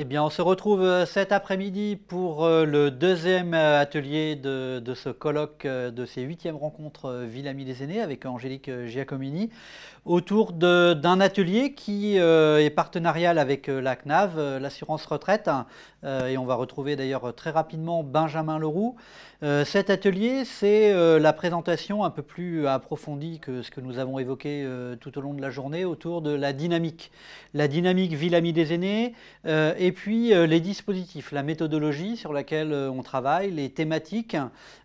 Eh bien, on se retrouve cet après-midi pour le deuxième atelier de ce colloque, de ces huitièmes rencontres Ville-Amis des aînés avec Angélique Giacomini, autour d'un atelier qui est partenarial avec la CNAV, l'assurance retraite, et on va retrouver d'ailleurs très rapidement Benjamin Leroux. Cet atelier, c'est la présentation un peu plus approfondie que ce que nous avons évoqué tout au long de la journée autour de la dynamique. La dynamique Ville-Amis des aînés, et puis les dispositifs, la méthodologie sur laquelle on travaille, les thématiques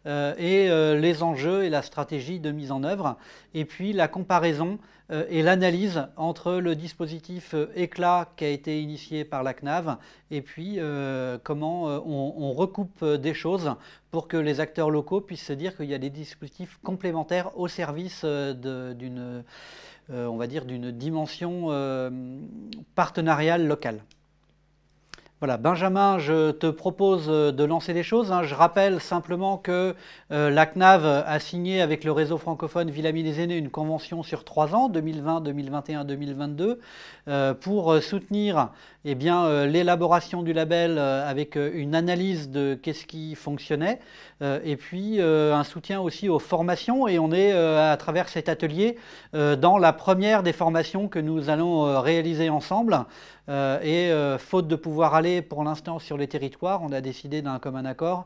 et les enjeux et la stratégie de mise en œuvre, et puis la comparaison et l'analyse entre le dispositif éclat qui a été initié par la CNAV et puis comment on recoupe des choses pour que les acteurs locaux puissent se dire qu'il y a des dispositifs complémentaires au service d'une on va dire d'une dimension partenariale locale. Voilà, Benjamin, je te propose de lancer les choses. Je rappelle simplement que la CNAV a signé avec le réseau francophone Ville-Amis des aînés une convention sur 3 ans, 2020, 2021, 2022, pour soutenir eh bien, l'élaboration du label avec une analyse de qu'est-ce qui fonctionnait, et puis un soutien aussi aux formations. Et on est, à travers cet atelier, dans la première des formations que nous allons réaliser ensemble. Faute de pouvoir aller pour l'instant sur les territoires, on a décidé d'un commun accord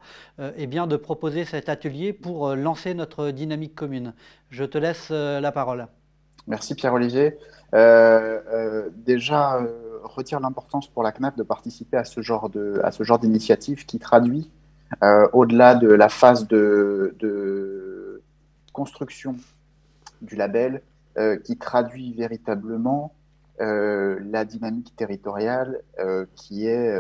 eh bien, de proposer cet atelier pour lancer notre dynamique commune. Je te laisse la parole. Merci Pierre-Olivier. Déjà, retire l'importance pour la CNAF de participer à ce genre d'initiative qui traduit, au-delà de la phase de construction du label, qui traduit véritablement la dynamique territoriale qui est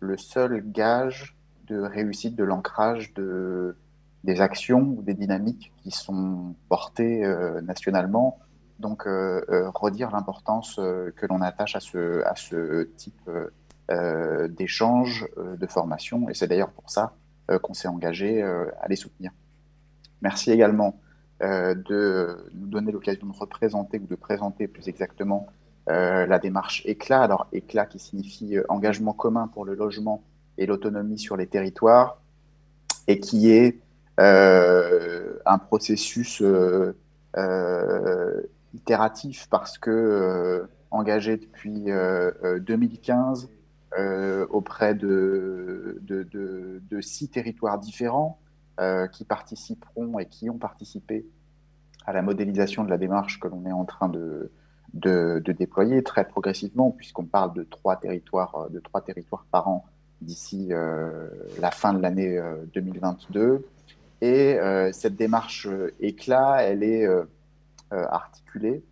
le seul gage de réussite de l'ancrage des actions ou des dynamiques qui sont portées nationalement. Donc, redire l'importance que l'on attache à ce type d'échange, de formation. Et c'est d'ailleurs pour ça qu'on s'est engagé à les soutenir. Merci également de nous donner l'occasion de représenter ou de présenter plus exactement la démarche ECLA. Alors, ECLA qui signifie engagement commun pour le logement et l'autonomie sur les territoires, et qui est un processus itératif parce que engagé depuis 2015 auprès de 6 territoires différents qui participeront et qui ont participé à la modélisation de la démarche que l'on est en train de déployer très progressivement, puisqu'on parle de 3 territoires par an d'ici la fin de l'année 2022. Et cette démarche éclat, elle est articulée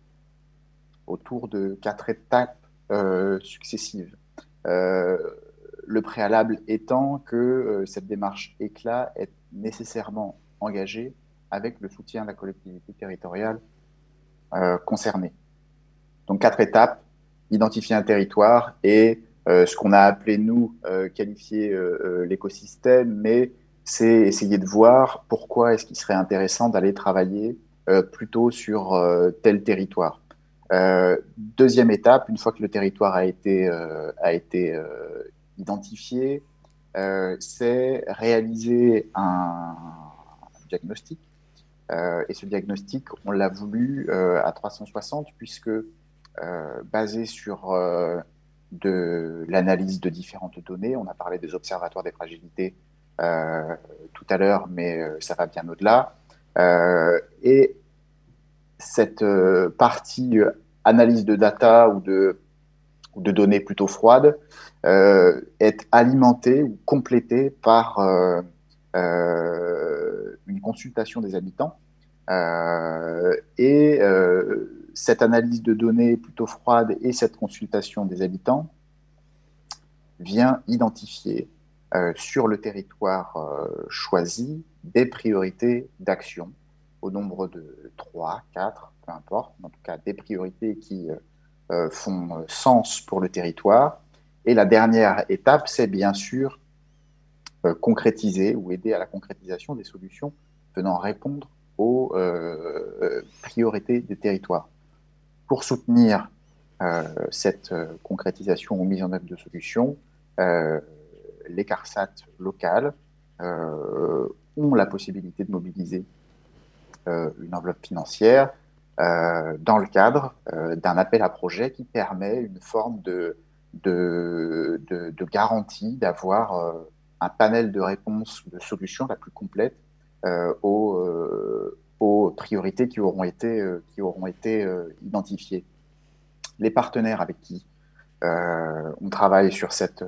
autour de 4 étapes successives. Le préalable étant que cette démarche éclat est nécessairement engagée avec le soutien de la collectivité territoriale concernée. Donc 4 étapes: identifier un territoire et ce qu'on a appelé, nous, qualifier l'écosystème, mais c'est essayer de voir pourquoi est-ce qu'il serait intéressant d'aller travailler plutôt sur tel territoire. Deuxième étape, une fois que le territoire a été identifié, c'est réaliser un diagnostic. Et ce diagnostic, on l'a voulu à 360, puisque basé sur de l'analyse de différentes données. On a parlé des observatoires des fragilités tout à l'heure, mais ça va bien au-delà. Et cette partie analyse de data ou de données plutôt froides est alimentée ou complétée par une consultation des habitants. Cette analyse de données plutôt froide et cette consultation des habitants vient identifier sur le territoire choisi des priorités d'action au nombre de 3, 4, peu importe, en tout cas des priorités qui font sens pour le territoire. Et la dernière étape, c'est bien sûr concrétiser ou aider à la concrétisation des solutions venant répondre aux priorités des territoires. Pour soutenir cette concrétisation ou mise en œuvre de solutions, les CARSAT locales ont la possibilité de mobiliser une enveloppe financière dans le cadre d'un appel à projet qui permet une forme de garantie d'avoir un panel de réponses, de solutions la plus complète aux priorités qui auront été identifiées. Les partenaires avec qui on travaille sur cette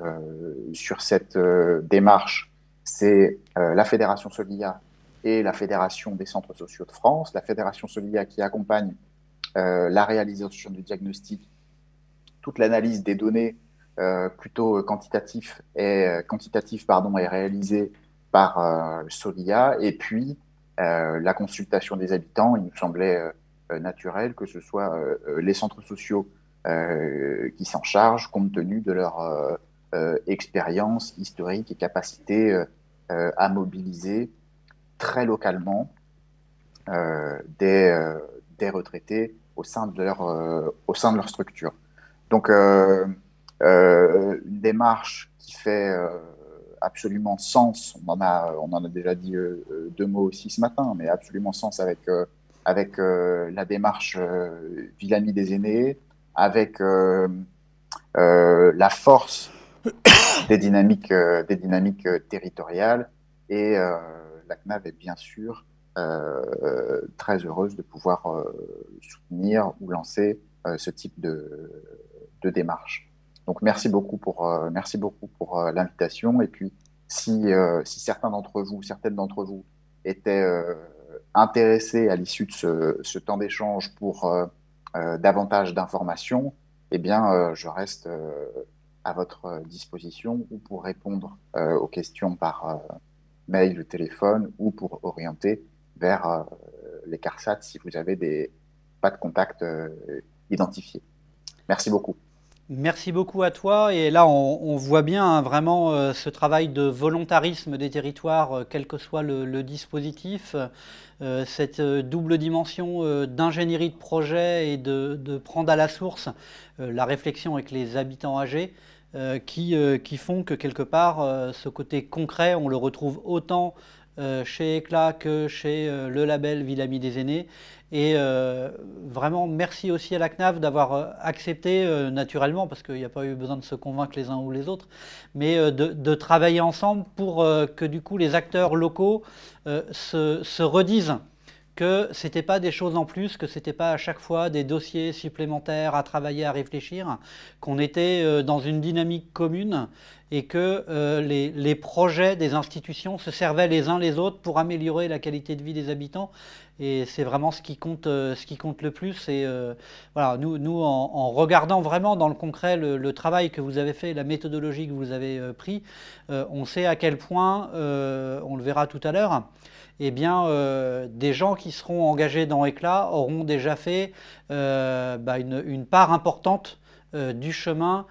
démarche, c'est la Fédération Solilia et la Fédération des centres sociaux de France. La Fédération Solilia qui accompagne la réalisation du diagnostic, toute l'analyse des données plutôt quantitative est réalisée par Solilia, et puis la consultation des habitants. Il nous semblait naturel que ce soit les centres sociaux qui s'en chargent, compte tenu de leur expérience historique et capacité à mobiliser très localement des retraités au sein de leur structure. Donc, une démarche qui fait absolument sens. On en a déjà dit deux mots aussi ce matin, mais absolument sens avec la démarche Villamy des aînés, avec la force des dynamiques territoriales, et la CNAV est bien sûr très heureuse de pouvoir soutenir ou lancer ce type de démarche. Donc merci beaucoup pour l'invitation, et puis si certaines d'entre vous étaient intéressés à l'issue de ce temps d'échange pour davantage d'informations, eh bien je reste à votre disposition, ou pour répondre aux questions par mail ou téléphone, ou pour orienter vers les CARSAT si vous avez pas de contact identifié. Merci beaucoup. Merci beaucoup à toi. Et là, on voit bien vraiment ce travail de volontarisme des territoires, quel que soit le dispositif, cette double dimension d'ingénierie de projet et de prendre à la source la réflexion avec les habitants âgés, qui font que quelque part, ce côté concret, on le retrouve autant chez ECLA que chez le label Villamy des aînés. Et vraiment, merci aussi à la CNAV d'avoir accepté, naturellement, parce qu'il n'y a pas eu besoin de se convaincre les uns ou les autres, mais de travailler ensemble pour que du coup les acteurs locaux se redisent que ce n'était pas des choses en plus, que ce n'était pas à chaque fois des dossiers supplémentaires à travailler, à réfléchir, qu'on était dans une dynamique commune, et que les projets des institutions se servaient les uns les autres pour améliorer la qualité de vie des habitants. Et c'est vraiment ce qui compte le plus. Et voilà, nous en regardant vraiment dans le concret le travail que vous avez fait, la méthodologie que vous avez pris, on sait à quel point, on le verra tout à l'heure, eh bien, des gens qui seront engagés dans ECLA auront déjà fait une part importante du chemin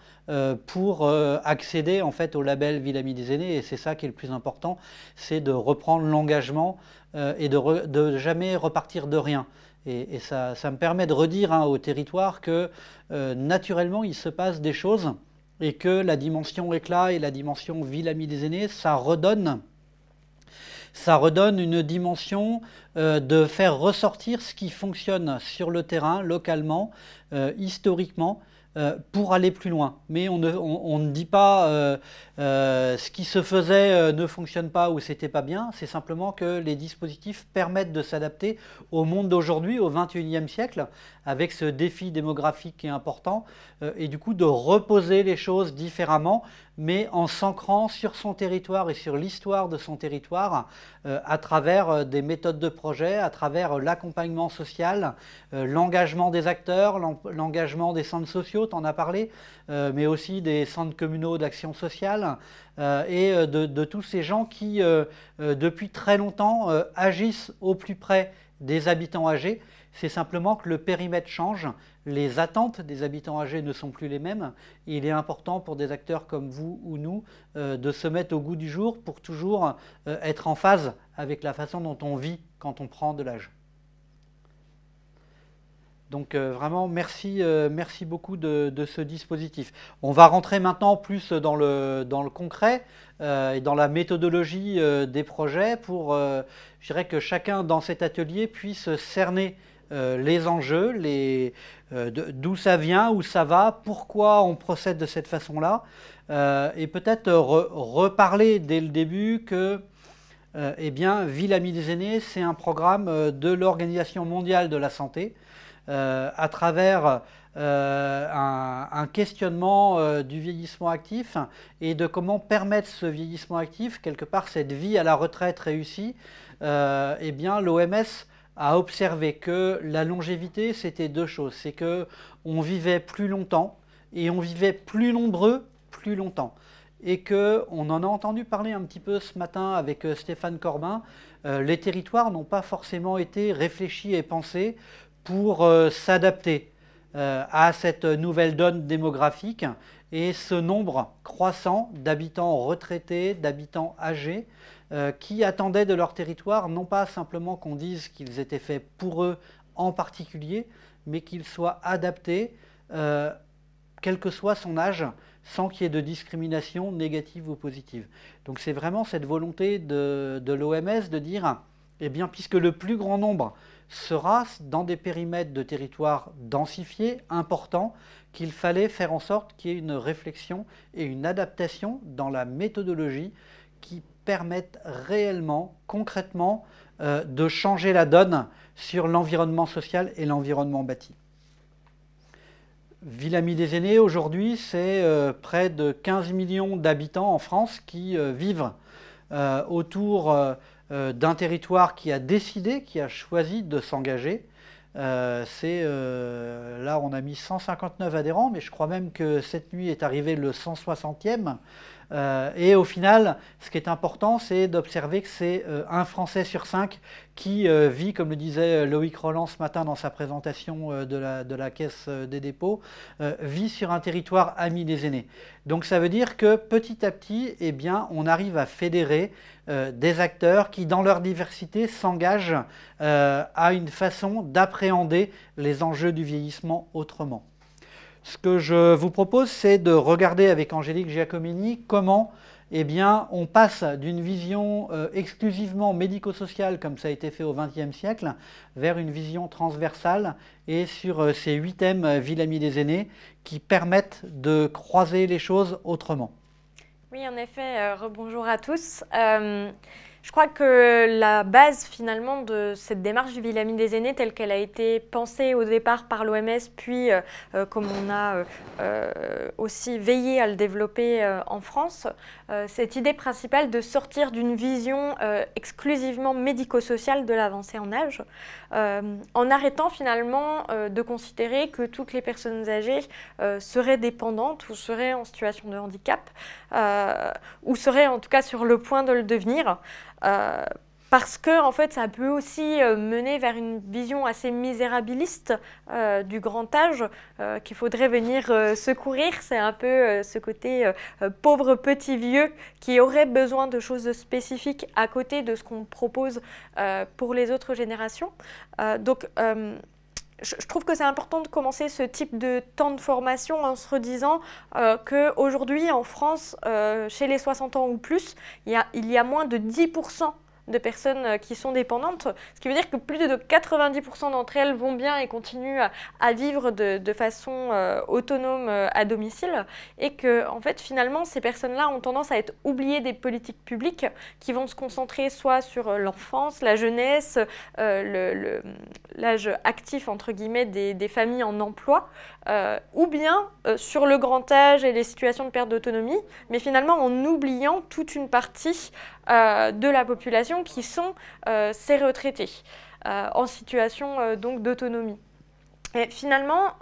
pour accéder en fait au label Villamy des aînés. Et c'est ça qui est le plus important, c'est de reprendre l'engagement et de jamais repartir de rien. Et ça me permet de redire au territoire que naturellement il se passe des choses, et que la dimension ECLA et la dimension Villamy des aînés, ça redonne une dimension de faire ressortir ce qui fonctionne sur le terrain, localement, historiquement, pour aller plus loin. Mais on ne dit pas ce qui se faisait ne fonctionne pas ou c'était pas bien. C'est simplement que les dispositifs permettent de s'adapter au monde d'aujourd'hui, au XXIe siècle, avec ce défi démographique qui est important, et du coup de reposer les choses différemment, mais en s'ancrant sur son territoire et sur l'histoire de son territoire, à travers des méthodes de projet, à travers l'accompagnement social, l'engagement des acteurs, l'engagement des centres sociaux, tu en as parlé, mais aussi des centres communaux d'action sociale, et de tous ces gens qui, depuis très longtemps, agissent au plus près des habitants âgés. C'est simplement que le périmètre change, les attentes des habitants âgés ne sont plus les mêmes. Il est important pour des acteurs comme vous ou nous de se mettre au goût du jour pour toujours être en phase avec la façon dont on vit quand on prend de l'âge. Donc vraiment, merci beaucoup de ce dispositif. On va rentrer maintenant plus dans le concret et dans la méthodologie des projets pour, je dirais que chacun dans cet atelier puisse cerner les enjeux, d'où ça vient, où ça va, pourquoi on procède de cette façon-là, et peut-être reparler dès le début que eh bien, Ville Amie des Aînés, c'est un programme de l'Organisation mondiale de la santé à travers un questionnement du vieillissement actif et de comment permettre ce vieillissement actif, quelque part cette vie à la retraite réussie. Eh bien, l'OMS a observé que la longévité, c'était deux choses. C'est qu'on vivait plus longtemps et on vivait plus nombreux plus longtemps. Et qu'on en a entendu parler un petit peu ce matin avec Stéphane Corbin, les territoires n'ont pas forcément été réfléchis et pensés pour s'adapter à cette nouvelle donne démographique et ce nombre croissant d'habitants retraités, d'habitants âgés, qui attendaient de leur territoire non pas simplement qu'on dise qu'ils étaient faits pour eux en particulier, mais qu'ils soient adaptés, quel que soit son âge, sans qu'il y ait de discrimination négative ou positive. Donc c'est vraiment cette volonté de l'OMS de dire, eh bien, puisque le plus grand nombre sera dans des périmètres de territoires densifiés, importants, qu'il fallait faire en sorte qu'il y ait une réflexion et une adaptation dans la méthodologie qui permettent réellement, concrètement, de changer la donne sur l'environnement social et l'environnement bâti. Ville Amie des Aînés, aujourd'hui, c'est près de 15 millions d'habitants en France qui vivent autour d'un territoire qui a décidé, qui a choisi de s'engager. Là, on a mis 159 adhérents, mais je crois même que cette nuit est arrivé le 160e. Et au final, ce qui est important, c'est d'observer que c'est un Français sur 5 qui vit, comme le disait Loïc Roland ce matin dans sa présentation de la Caisse des dépôts, vit sur un territoire ami des aînés. Donc ça veut dire que petit à petit, eh bien, on arrive à fédérer des acteurs qui, dans leur diversité, s'engagent à une façon d'appréhender les enjeux du vieillissement autrement. Ce que je vous propose, c'est de regarder avec Angélique Giacomini comment eh bien, on passe d'une vision exclusivement médico-sociale, comme ça a été fait au XXe siècle, vers une vision transversale et sur ces 8 thèmes Ville Amie des Aînés qui permettent de croiser les choses autrement. Oui, en effet, rebonjour à tous. Je crois que la base finalement de cette démarche du Ville Amie des Aînés telle qu'elle a été pensée au départ par l'OMS, puis comme on a aussi veillé à le développer en France, cette idée principale de sortir d'une vision exclusivement médico-sociale de l'avancée en âge, en arrêtant finalement de considérer que toutes les personnes âgées seraient dépendantes ou seraient en situation de handicap, ou seraient en tout cas sur le point de le devenir. Parce que en fait, ça peut aussi mener vers une vision assez misérabiliste du grand âge qu'il faudrait venir secourir. C'est un peu ce côté pauvre petit vieux qui aurait besoin de choses spécifiques à côté de ce qu'on propose pour les autres générations. Donc, je trouve que c'est important de commencer ce type de temps de formation en se redisant qu'aujourd'hui en France, chez les 60 ans ou plus, il y a moins de 10% de personnes qui sont dépendantes, ce qui veut dire que plus de 90% d'entre elles vont bien et continuent à vivre de façon autonome à domicile, et que en fait finalement ces personnes-là ont tendance à être oubliées des politiques publiques qui vont se concentrer soit sur l'enfance, la jeunesse, l'âge actif entre guillemets des familles en emploi, ou bien sur le grand âge et les situations de perte d'autonomie, mais finalement en oubliant toute une partie de la population qui sont ces retraités en situation donc d'autonomie. Et finalement,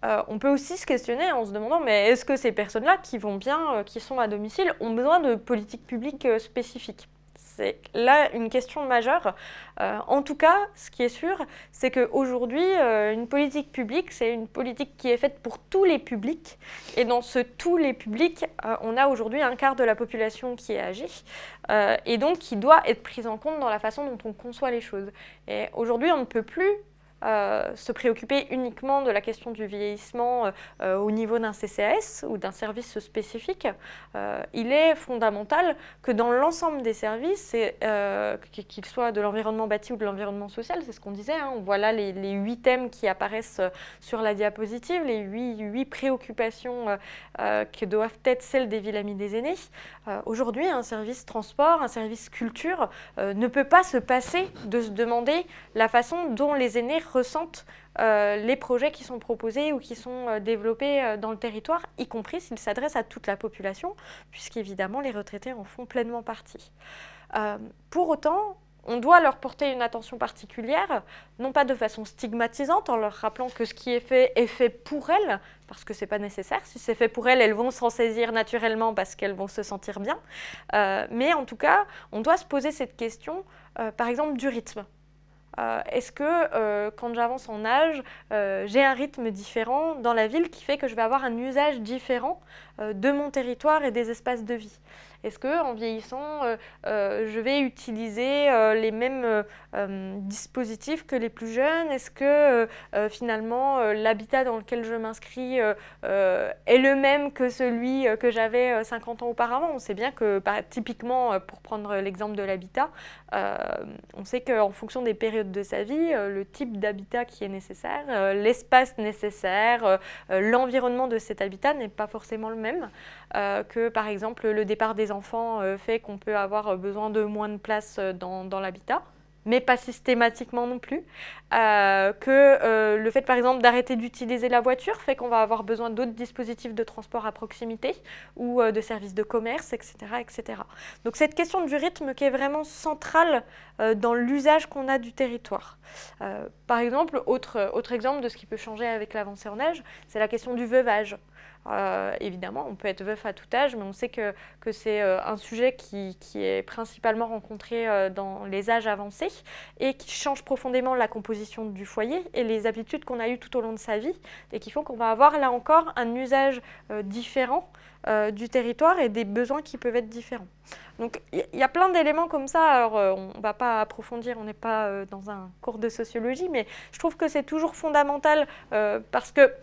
on peut aussi se questionner en se demandant mais est-ce que ces personnes-là qui vont bien, qui sont à domicile, ont besoin de politiques publiques spécifiques ? C'est là une question majeure. En tout cas, ce qui est sûr, c'est qu'aujourd'hui, une politique publique, c'est une politique qui est faite pour tous les publics. Et dans ce tous les publics, on a aujourd'hui un quart de la population qui est âgée et donc qui doit être prise en compte dans la façon dont on conçoit les choses. Et aujourd'hui, on ne peut plus se préoccuper uniquement de la question du vieillissement au niveau d'un CCAS ou d'un service spécifique. Il est fondamental que dans l'ensemble des services, qu'ils soient de l'environnement bâti ou de l'environnement social, c'est ce qu'on disait, hein, on voit là les 8 thèmes qui apparaissent sur la diapositive, les 8 préoccupations qui doivent être celles des villes amies des aînés. Aujourd'hui, un service transport, un service culture ne peut pas se passer de se demander la façon dont les aînés ressentent les projets qui sont proposés ou qui sont développés dans le territoire, y compris s'ils s'adressent à toute la population, puisqu'évidemment les retraités en font pleinement partie. Pour autant, on doit leur porter une attention particulière, non pas de façon stigmatisante, en leur rappelant que ce qui est fait pour elles, parce que ce n'est pas nécessaire. Si c'est fait pour elles, elles vont s'en saisir naturellement parce qu'elles vont se sentir bien. Mais en tout cas, on doit se poser cette question, par exemple, du rythme. Est-ce que quand j'avance en âge, j'ai un rythme différent dans la ville qui fait que je vais avoir un usage différent de mon territoire et des espaces de vie? Est-ce qu'en vieillissant, je vais utiliser les mêmes dispositifs que les plus jeunes? Est-ce que finalement l'habitat dans lequel je m'inscris est le même que celui que j'avais 50 ans auparavant? On sait bien que typiquement, pour prendre l'exemple de l'habitat, on sait qu'en fonction des périodes de sa vie, le type d'habitat qui est nécessaire, l'espace nécessaire, l'environnement de cet habitat n'est pas forcément le même. Que par exemple le départ des enfants fait qu'on peut avoir besoin de moins de place dans l'habitat, mais pas systématiquement non plus. Que le fait par exemple d'arrêter d'utiliser la voiture fait qu'on va avoir besoin d'autres dispositifs de transport à proximité ou de services de commerce, etc., etc. Donc cette question du rythme qui est vraiment centrale dans l'usage qu'on a du territoire. Par exemple, autre exemple de ce qui peut changer avec l'avancée en âge, c'est la question du veuvage. Évidemment, on peut être veuf à tout âge, mais on sait que c'est un sujet qui est principalement rencontré dans les âges avancés et qui change profondément la composition du foyer et les habitudes qu'on a eues tout au long de sa vie et qui font qu'on va avoir là encore un usage différent du territoire et des besoins qui peuvent être différents. Donc il y a plein d'éléments comme ça, alors on ne va pas approfondir, on n'est pas dans un cours de sociologie, mais je trouve que c'est toujours fondamental parce que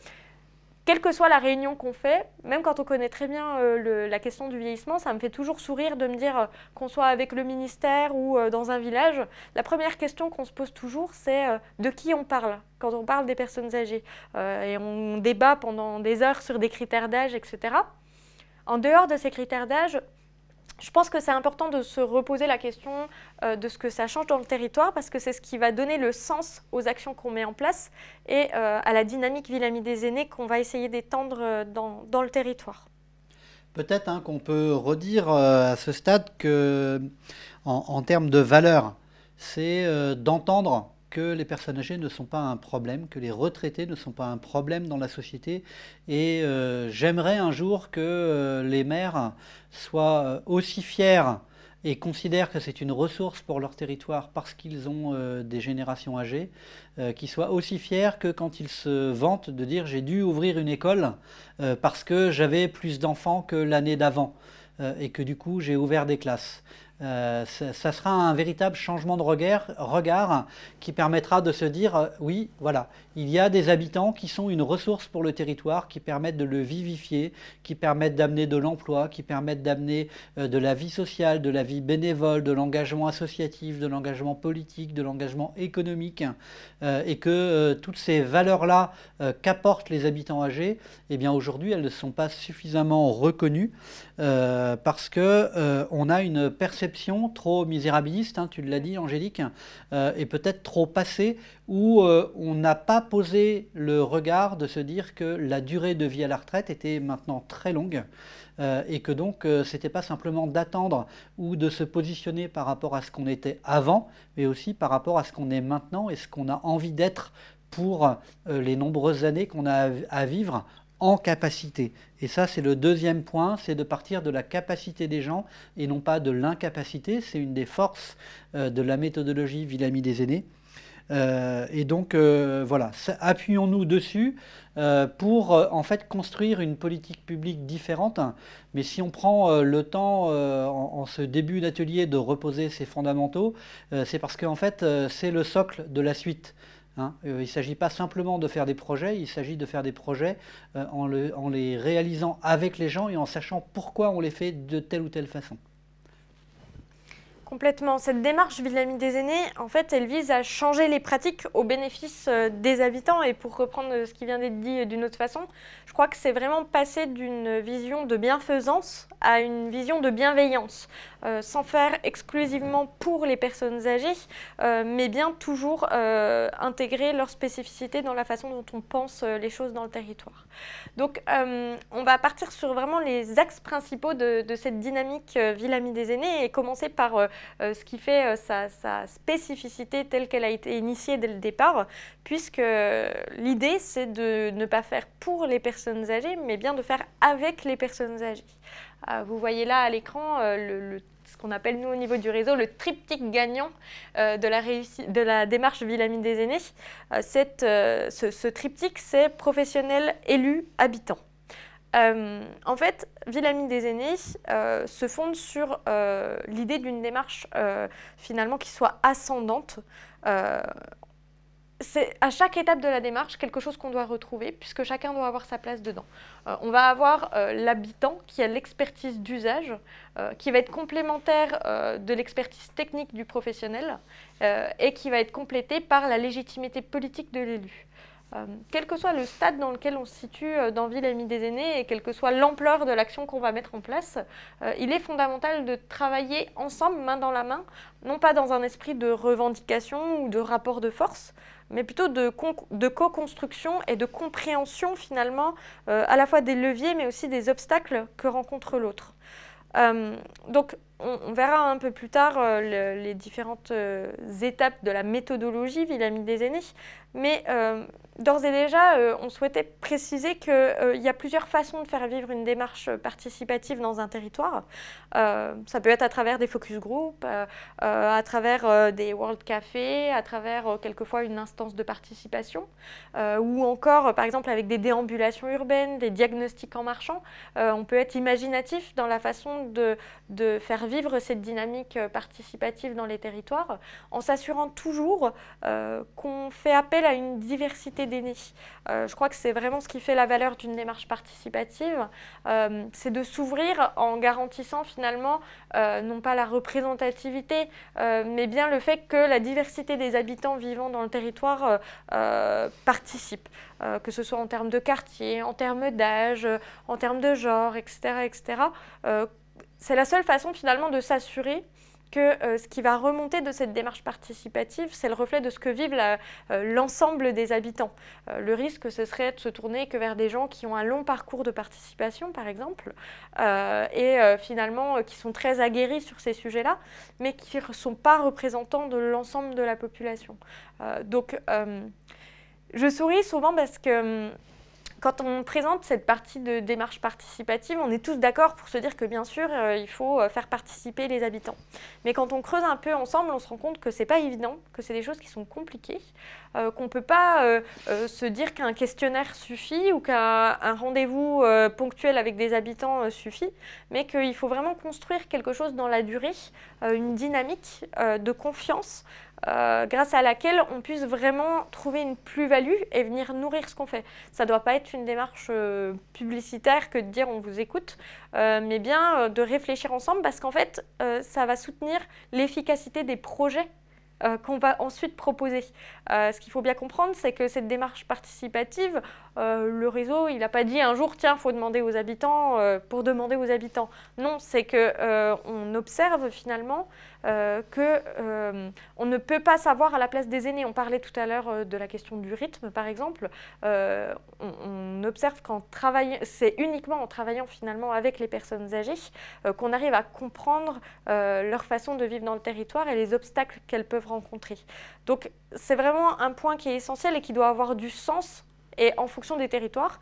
quelle que soit la réunion qu'on fait, même quand on connaît très bien la question du vieillissement, ça me fait toujours sourire de me dire qu'on soit avec le ministère ou dans un village, la première question qu'on se pose toujours, c'est de qui on parle quand on parle des personnes âgées. Et on débat pendant des heures sur des critères d'âge, etc. En dehors de ces critères d'âge, je pense que c'est important de se reposer la question de ce que ça change dans le territoire parce que c'est ce qui va donner le sens aux actions qu'on met en place et à la dynamique Ville Amie des aînés qu'on va essayer d'étendre dans le territoire. Peut-être hein, qu'on peut redire à ce stade que, en termes de valeur, c'est d'entendre que les personnes âgées ne sont pas un problème, que les retraités ne sont pas un problème dans la société. Et j'aimerais un jour que les maires soient aussi fiers et considèrent que c'est une ressource pour leur territoire parce qu'ils ont des générations âgées, qu'ils soient aussi fiers que quand ils se vantent de dire « j'ai dû ouvrir une école parce que j'avais plus d'enfants que l'année d'avant et que du coup j'ai ouvert des classes ». Ça sera un véritable changement de regard qui permettra de se dire oui, voilà, il y a des habitants qui sont une ressource pour le territoire, qui permettent de le vivifier, qui permettent d'amener de l'emploi, qui permettent d'amener de la vie sociale, de la vie bénévole, de l'engagement associatif, de l'engagement politique, de l'engagement économique, et que toutes ces valeurs-là qu'apportent les habitants âgés, eh bien aujourd'hui elles ne sont pas suffisamment reconnues parce que on a une perception trop misérabiliste, hein, tu l'as dit Angélique, et peut-être trop passée, où on n'a pas posé le regard de se dire que la durée de vie à la retraite était maintenant très longue, et que donc c'était pas simplement d'attendre ou de se positionner par rapport à ce qu'on était avant, mais aussi par rapport à ce qu'on est maintenant et ce qu'on a envie d'être pour les nombreuses années qu'on a à vivre en capacité. Et ça, c'est le deuxième point, c'est de partir de la capacité des gens et non pas de l'incapacité. C'est une des forces de la méthodologie Ville Amie des aînés. Et donc, voilà, appuyons-nous dessus pour en fait construire une politique publique différente. Mais si on prend le temps en ce début d'atelier de reposer ces fondamentaux, c'est parce qu'en fait, c'est le socle de la suite. hein. Il ne s'agit pas simplement de faire des projets, il s'agit de faire des projets en les réalisant avec les gens et en sachant pourquoi on les fait de telle ou telle façon. Complètement. Cette démarche Ville-Amie des aînés, en fait, elle vise à changer les pratiques au bénéfice des habitants. Et pour reprendre ce qui vient d'être dit d'une autre façon, je crois que c'est vraiment passer d'une vision de bienfaisance à une vision de bienveillance, sans faire exclusivement pour les personnes âgées, mais bien toujours intégrer leurs spécificités dans la façon dont on pense les choses dans le territoire. Donc, on va partir sur vraiment les axes principaux de cette dynamique Ville-Amie des aînés et commencer par ce qui fait sa spécificité telle qu'elle a été initiée dès le départ, puisque l'idée, c'est de ne pas faire pour les personnes âgées, mais bien de faire avec les personnes âgées. Vous voyez là à l'écran ce qu'on appelle, nous, au niveau du réseau, le triptyque gagnant de la démarche Ville-Amie des aînés. Ce triptyque, c'est professionnel, élu, habitant. En fait, Ville-Amie des aînés se fonde sur l'idée d'une démarche finalement qui soit ascendante. C'est à chaque étape de la démarche quelque chose qu'on doit retrouver puisque chacun doit avoir sa place dedans. On va avoir l'habitant qui a l'expertise d'usage qui va être complémentaire de l'expertise technique du professionnel et qui va être complétée par la légitimité politique de l'élu. Quel que soit le stade dans lequel on se situe dans Ville-Amie des aînés et quelle que soit l'ampleur de l'action qu'on va mettre en place, il est fondamental de travailler ensemble, main dans la main, non pas dans un esprit de revendication ou de rapport de force, mais plutôt de co-construction et de compréhension finalement à la fois des leviers mais aussi des obstacles que rencontre l'autre. Donc, on verra un peu plus tard les différentes étapes de la méthodologie Ville-Amie des aînés, mais d'ores et déjà, on souhaitait préciser qu'il y a plusieurs façons de faire vivre une démarche participative dans un territoire. Ça peut être à travers des focus group, à travers des World Café, à travers quelquefois une instance de participation, ou encore, par exemple, avec des déambulations urbaines, des diagnostics en marchant. On peut être imaginatif dans la façon de faire vivre cette dynamique participative dans les territoires, en s'assurant toujours qu'on fait appel à une diversité d'aînés. Je crois que c'est vraiment ce qui fait la valeur d'une démarche participative, c'est de s'ouvrir en garantissant finalement non pas la représentativité, mais bien le fait que la diversité des habitants vivant dans le territoire participe, que ce soit en termes de quartier, en termes d'âge, en termes de genre, etc. etc. C'est la seule façon finalement de s'assurer que ce qui va remonter de cette démarche participative, c'est le reflet de ce que vivent l'ensemble des habitants. Le risque, ce serait de se tourner que vers des gens qui ont un long parcours de participation, par exemple, et finalement qui sont très aguerris sur ces sujets-là, mais qui ne sont pas représentants de l'ensemble de la population. Donc, je souris souvent parce que quand on présente cette partie de démarche participative, on est tous d'accord pour se dire que bien sûr, il faut faire participer les habitants. Mais quand on creuse un peu ensemble, on se rend compte que ce n'est pas évident, que c'est des choses qui sont compliquées, qu'on ne peut pas se dire qu'un questionnaire suffit ou qu'un rendez-vous ponctuel avec des habitants suffit, mais qu'il faut vraiment construire quelque chose dans la durée, une dynamique de confiance, grâce à laquelle on puisse vraiment trouver une plus-value et venir nourrir ce qu'on fait. Ça ne doit pas être une démarche publicitaire que de dire on vous écoute, mais bien de réfléchir ensemble parce qu'en fait, ça va soutenir l'efficacité des projets qu'on va ensuite proposer. Ce qu'il faut bien comprendre, c'est que cette démarche participative, le réseau, il n'a pas dit un jour, tiens, il faut demander aux habitants pour demander aux habitants. Non, c'est qu'on observe finalement qu'on ne peut pas savoir à la place des aînés. On parlait tout à l'heure de la question du rythme, par exemple. On observe qu'en travaillant, c'est uniquement en travaillant finalement avec les personnes âgées qu'on arrive à comprendre leur façon de vivre dans le territoire et les obstacles qu'elles peuvent rencontrer. Donc, c'est vraiment un point qui est essentiel et qui doit avoir du sens. Et en fonction des territoires,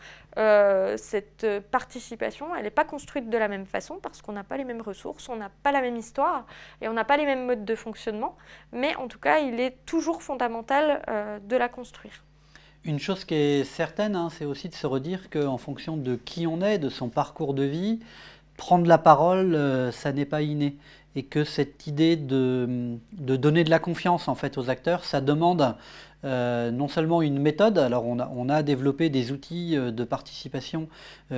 cette participation, elle n'est pas construite de la même façon parce qu'on n'a pas les mêmes ressources, on n'a pas la même histoire et on n'a pas les mêmes modes de fonctionnement. Mais en tout cas, il est toujours fondamental de la construire. Une chose qui est certaine, hein, c'est aussi de se redire qu'en fonction de qui on est, de son parcours de vie, prendre la parole, ça n'est pas inné. Et que cette idée de donner de la confiance en fait, aux acteurs, ça demande non seulement une méthode, alors on a développé des outils de participation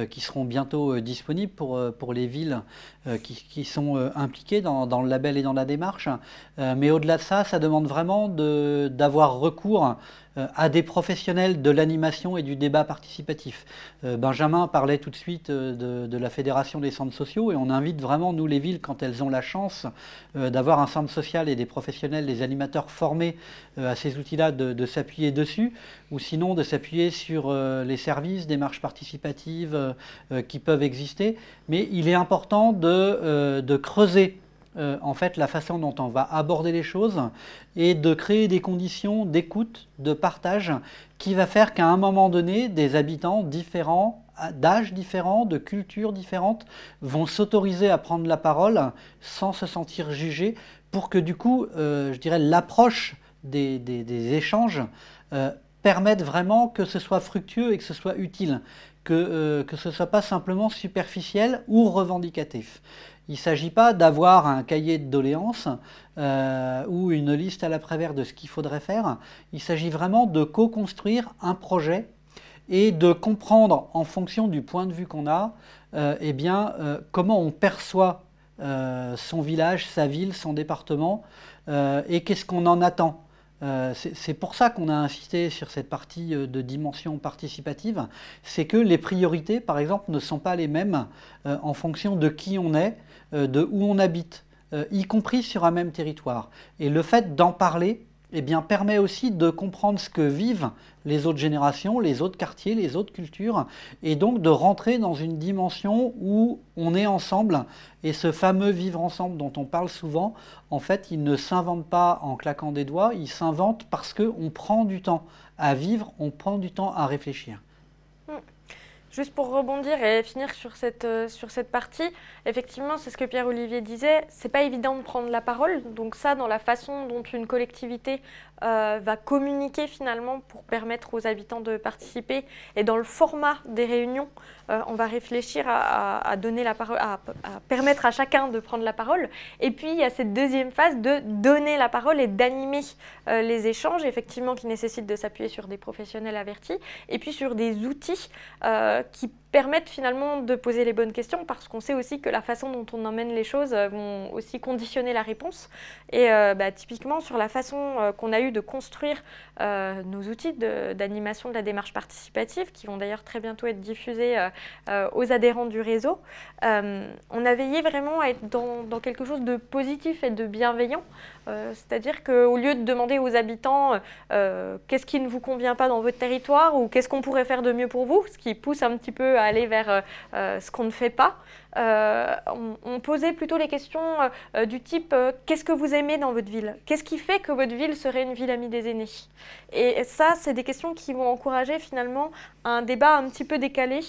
qui seront bientôt disponibles pour les villes qui sont impliquées dans le label et dans la démarche, mais au-delà de ça, ça demande vraiment d'avoir recours à des professionnels de l'animation et du débat participatif. Benjamin parlait tout de suite de la Fédération des centres sociaux, et on invite vraiment, nous, les villes, quand elles ont la chance d'avoir un centre social et des professionnels, des animateurs formés à ces outils-là, de s'appuyer dessus, ou sinon de s'appuyer sur les services, démarches participatives qui peuvent exister. Mais il est important de creuser en fait la façon dont on va aborder les choses et de créer des conditions d'écoute, de partage qui va faire qu'à un moment donné, des habitants différents, d'âges différents, de cultures différentes vont s'autoriser à prendre la parole sans se sentir jugés pour que du coup, je dirais, l'approche des échanges permette vraiment que ce soit fructueux et que ce soit utile, que ce ne soit pas simplement superficiel ou revendicatif. Il ne s'agit pas d'avoir un cahier de doléances ou une liste à l'après-vert de ce qu'il faudrait faire. Il s'agit vraiment de co-construire un projet et de comprendre en fonction du point de vue qu'on a comment on perçoit son village, sa ville, son département et qu'est-ce qu'on en attend. C'est pour ça qu'on a insisté sur cette partie de dimension participative, c'est que les priorités, par exemple, ne sont pas les mêmes en fonction de qui on est, de où on habite, y compris sur un même territoire. Et le fait d'en parler permet aussi de comprendre ce que vivent les autres générations, les autres quartiers, les autres cultures, et donc de rentrer dans une dimension où on est ensemble. Et ce fameux vivre ensemble dont on parle souvent, en fait, il ne s'invente pas en claquant des doigts, il s'invente parce qu'on prend du temps à vivre, on prend du temps à réfléchir. Juste pour rebondir et finir sur cette partie, effectivement, c'est ce que Pierre-Olivier disait, c'est pas évident de prendre la parole. Donc ça, dans la façon dont une collectivité va communiquer finalement pour permettre aux habitants de participer, et dans le format des réunions, on va réfléchir à donner la parole, à permettre à chacun de prendre la parole. Et puis il y a cette deuxième phase de donner la parole et d'animer les échanges, effectivement, qui nécessitent de s'appuyer sur des professionnels avertis, et puis sur des outils qui permettent finalement de poser les bonnes questions, parce qu'on sait aussi que la façon dont on emmène les choses vont aussi conditionner la réponse. Et typiquement sur la façon qu'on a eu de construire nos outils d'animation de la démarche participative, qui vont d'ailleurs très bientôt être diffusés aux adhérents du réseau, on a veillé vraiment à être dans quelque chose de positif et de bienveillant. C'est-à-dire qu'au lieu de demander aux habitants qu'est-ce qui ne vous convient pas dans votre territoire ou qu'est-ce qu'on pourrait faire de mieux pour vous, ce qui pousse un petit peu à aller vers ce qu'on ne fait pas, on posait plutôt les questions du type qu'est-ce que vous aimez dans votre ville? Qu'est-ce qui fait que votre ville serait une ville amie des aînés? Et ça, c'est des questions qui vont encourager finalement un débat un petit peu décalé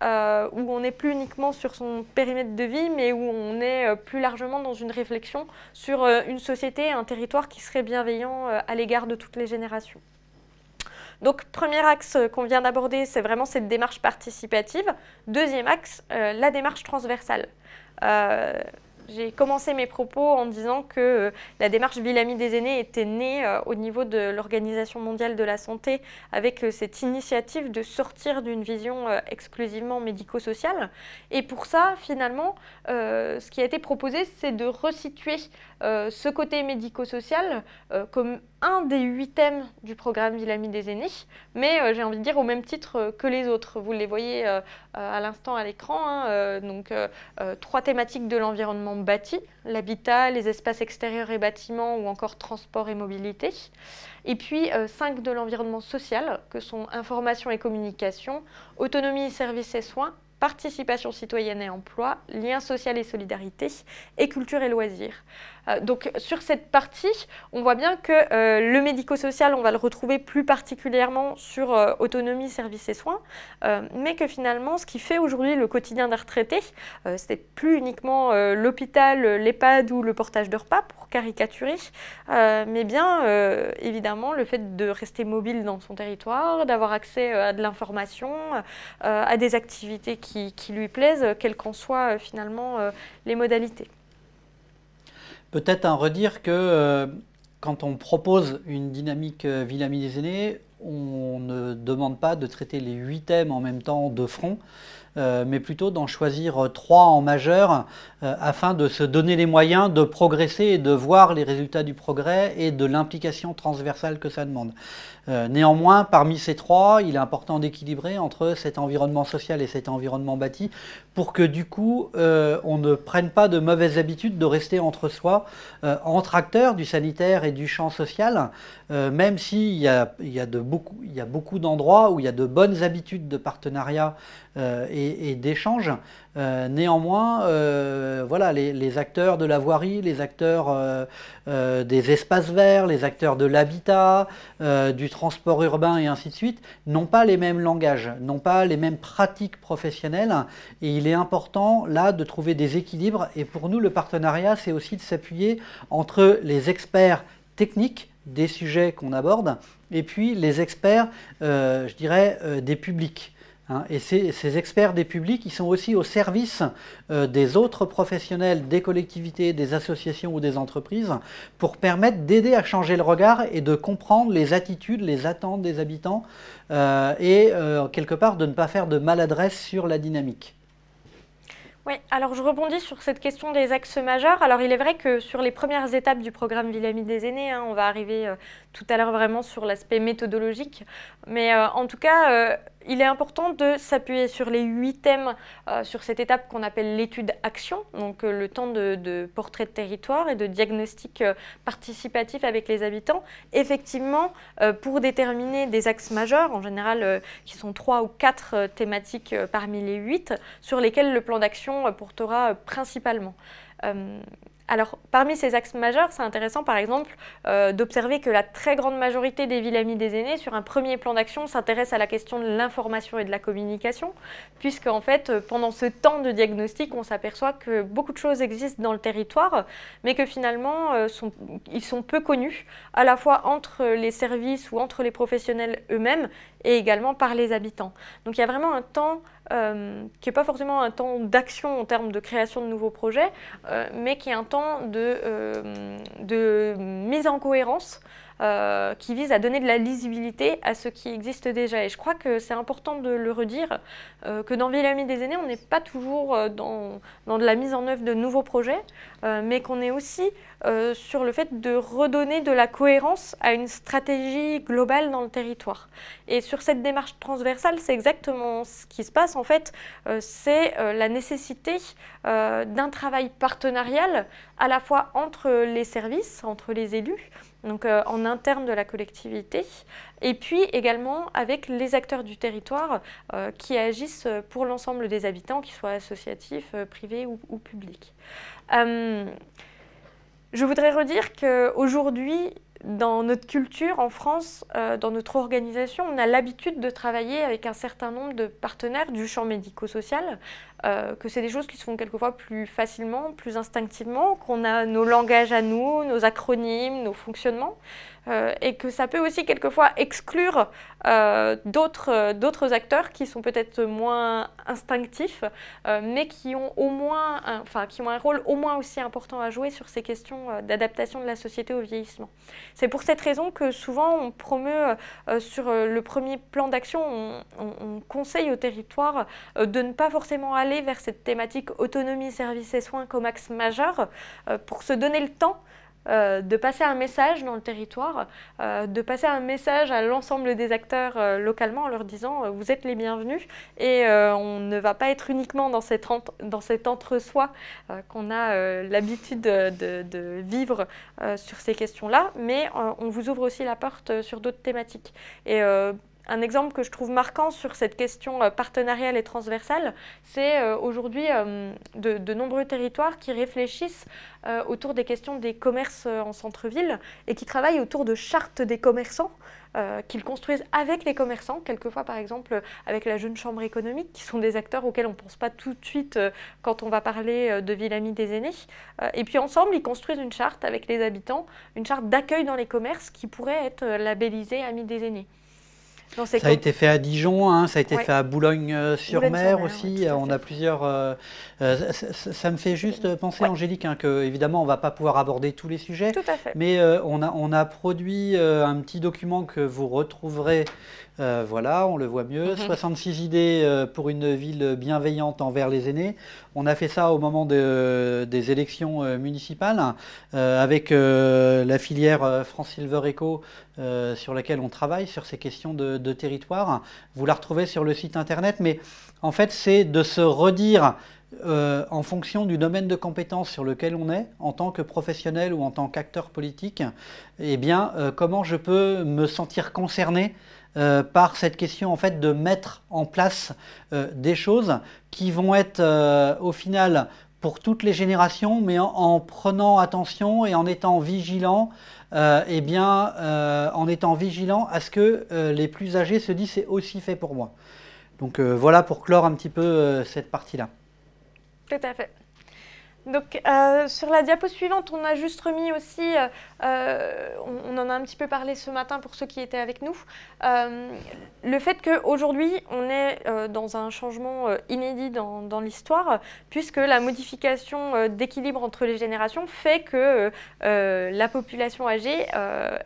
où on n'est plus uniquement sur son périmètre de vie, mais où on est plus largement dans une réflexion sur une société, un territoire qui serait bienveillant à l'égard de toutes les générations. Donc, premier axe qu'on vient d'aborder, c'est vraiment cette démarche participative. Deuxième axe, la démarche transversale. J'ai commencé mes propos en disant que la démarche Ville Amie des aînés était née au niveau de l'Organisation mondiale de la santé avec cette initiative de sortir d'une vision exclusivement médico-sociale. Et pour ça, finalement, ce qui a été proposé, c'est de resituer ce côté médico-social comme un des 8 thèmes du programme Ville Amie des aînés, mais j'ai envie de dire au même titre que les autres. Vous les voyez à l'instant à l'écran, donc 3 thématiques de l'environnement bâti, l'habitat, les espaces extérieurs et bâtiments ou encore transport et mobilité. Et puis 5 de l'environnement social, que sont information et communication, autonomie, services et soins, participation citoyenne et emploi, lien social et solidarité, et culture et loisirs. Donc sur cette partie, on voit bien que le médico-social, on va le retrouver plus particulièrement sur autonomie, services et soins, mais que finalement, ce qui fait aujourd'hui le quotidien des retraités, c'est plus uniquement l'hôpital, l'EHPAD ou le portage de repas, pour caricaturer, mais bien évidemment le fait de rester mobile dans son territoire, d'avoir accès à de l'information, à des activités qui lui plaisent, quelles qu'en soient finalement les modalités. Peut-être à redire que quand on propose une dynamique Ville Amie des aînés, on ne demande pas de traiter les 8 thèmes en même temps de front, mais plutôt d'en choisir 3 en majeur afin de se donner les moyens de progresser et de voir les résultats du progrès et de l'implication transversale que ça demande. Néanmoins, parmi ces 3, il est important d'équilibrer entre cet environnement social et cet environnement bâti pour que du coup, on ne prenne pas de mauvaises habitudes de rester entre soi, entre acteurs du sanitaire et du champ social, même s'il y a beaucoup d'endroits où il y a de bonnes habitudes de partenariat et d'échange. Néanmoins, voilà, les acteurs de la voirie, les acteurs des espaces verts, les acteurs de l'habitat, du transport urbain et ainsi de suite, n'ont pas les mêmes langages, n'ont pas les mêmes pratiques professionnelles. Et il est important là de trouver des équilibres. Et pour nous, le partenariat, c'est aussi de s'appuyer entre les experts techniques des sujets qu'on aborde et puis les experts, je dirais, des publics. Et ces experts des publics, ils sont aussi au service des autres professionnels, des collectivités, des associations ou des entreprises, pour permettre d'aider à changer le regard et de comprendre les attitudes, les attentes des habitants et quelque part de ne pas faire de maladresse sur la dynamique. Oui, alors je rebondis sur cette question des axes majeurs. Alors il est vrai que sur les premières étapes du programme Ville Amie des aînés, on va arriver tout à l'heure vraiment sur l'aspect méthodologique, mais en tout cas, il est important de s'appuyer sur les 8 thèmes sur cette étape qu'on appelle l'étude action, donc le temps de portrait de territoire et de diagnostic participatif avec les habitants, effectivement pour déterminer des axes majeurs, en général qui sont 3 ou 4 thématiques parmi les 8, sur lesquelles le plan d'action portera principalement. Alors, parmi ces axes majeurs, c'est intéressant par exemple d'observer que la très grande majorité des Villes Amies des aînés, sur un premier plan d'action, s'intéresse à la question de l'information et de la communication, puisque en fait, pendant ce temps de diagnostic, on s'aperçoit que beaucoup de choses existent dans le territoire, mais que finalement, ils sont peu connus, à la fois entre les services ou entre les professionnels eux-mêmes, et également par les habitants. Donc il y a vraiment un temps qui n'est pas forcément un temps d'action en termes de création de nouveaux projets, mais qui est un temps de mise en cohérence qui vise à donner de la lisibilité à ce qui existe déjà. Et je crois que c'est important de le redire, que dans Ville Amie des aînés, on n'est pas toujours dans de la mise en œuvre de nouveaux projets, mais qu'on est aussi sur le fait de redonner de la cohérence à une stratégie globale dans le territoire. Et sur cette démarche transversale, c'est exactement ce qui se passe. En fait, c'est la nécessité d'un travail partenarial à la fois entre les services, entre les élus, donc en interne de la collectivité, et puis également avec les acteurs du territoire qui agissent pour l'ensemble des habitants, qu'ils soient associatifs, privés ou publics. Je voudrais redire qu'aujourd'hui, dans notre culture en France, dans notre organisation, on a l'habitude de travailler avec un certain nombre de partenaires du champ médico-social, que c'est des choses qui se font quelquefois plus facilement, plus instinctivement, qu'on a nos langages à nous, nos acronymes, nos fonctionnements, et que ça peut aussi quelquefois exclure d'autres acteurs qui sont peut-être moins instinctifs, mais qui ont qui ont un rôle au moins aussi important à jouer sur ces questions d'adaptation de la société au vieillissement. C'est pour cette raison que souvent on promeut sur le premier plan d'action, on conseille au territoire de ne pas forcément aller vers cette thématique autonomie, services et soins comme axe majeur, pour se donner le temps de passer un message dans le territoire, de passer un message à l'ensemble des acteurs localement en leur disant vous êtes les bienvenus et on ne va pas être uniquement dans cet entre-soi qu'on a l'habitude de vivre sur ces questions-là, mais on vous ouvre aussi la porte sur d'autres thématiques. Et un exemple que je trouve marquant sur cette question partenariale et transversale, c'est aujourd'hui de nombreux territoires qui réfléchissent autour des questions des commerces en centre-ville et qui travaillent autour de chartes des commerçants qu'ils construisent avec les commerçants, quelquefois par exemple avec la Jeune Chambre économique, qui sont des acteurs auxquels on ne pense pas tout de suite quand on va parler de Ville Amie des aînés. Et puis ensemble, ils construisent une charte avec les habitants, une charte d'accueil dans les commerces qui pourrait être labellisée Amie des aînés. Ça a été fait à Dijon, hein, ça a été Ouais. fait à Boulogne-sur-Mer Boulogne-sur-Mer, aussi. ouais, tout à On fait. a plusieurs. Ça me fait juste penser, Ouais. Angélique, hein, que évidemment on va pas pouvoir aborder tous les sujets, Tout à fait. mais on a produit un petit document que vous retrouverez. Voilà, on le voit mieux. 66 idées pour une ville bienveillante envers les aînés. On a fait ça au moment des élections municipales avec la filière France Silver Eco sur laquelle on travaille sur ces questions de territoire. Vous la retrouvez sur le site internet, mais en fait c'est de se redire en fonction du domaine de compétence sur lequel on est, en tant que professionnel ou en tant qu'acteur politique, eh bien, comment je peux me sentir concerné par cette question en fait de mettre en place des choses qui vont être au final pour toutes les générations, mais en prenant attention et en étant vigilant, en étant vigilant à ce que les plus âgés se disent c'est aussi fait pour moi. Donc voilà pour clore un petit peu cette partie-là. Tout à fait. Donc sur la diapo suivante, on a juste remis aussi, on en a un petit peu parlé ce matin pour ceux qui étaient avec nous, le fait qu'aujourd'hui on est dans un changement inédit dans l'histoire, puisque la modification d'équilibre entre les générations fait que la population âgée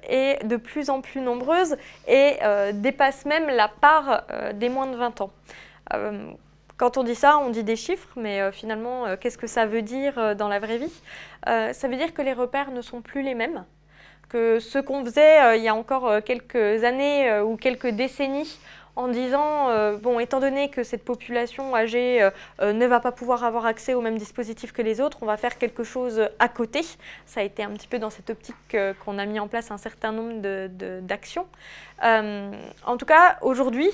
est de plus en plus nombreuse et dépasse même la part des moins de 20 ans. Quand on dit ça, on dit des chiffres, mais finalement, qu'est-ce que ça veut dire dans la vraie vie? Ça veut dire que les repères ne sont plus les mêmes, que ce qu'on faisait il y a encore quelques années ou quelques décennies en disant, bon, étant donné que cette population âgée ne va pas pouvoir avoir accès aux mêmes dispositifs que les autres, on va faire quelque chose à côté. Ça a été un petit peu dans cette optique qu'on a mis en place un certain nombre d'actions. En tout cas, aujourd'hui,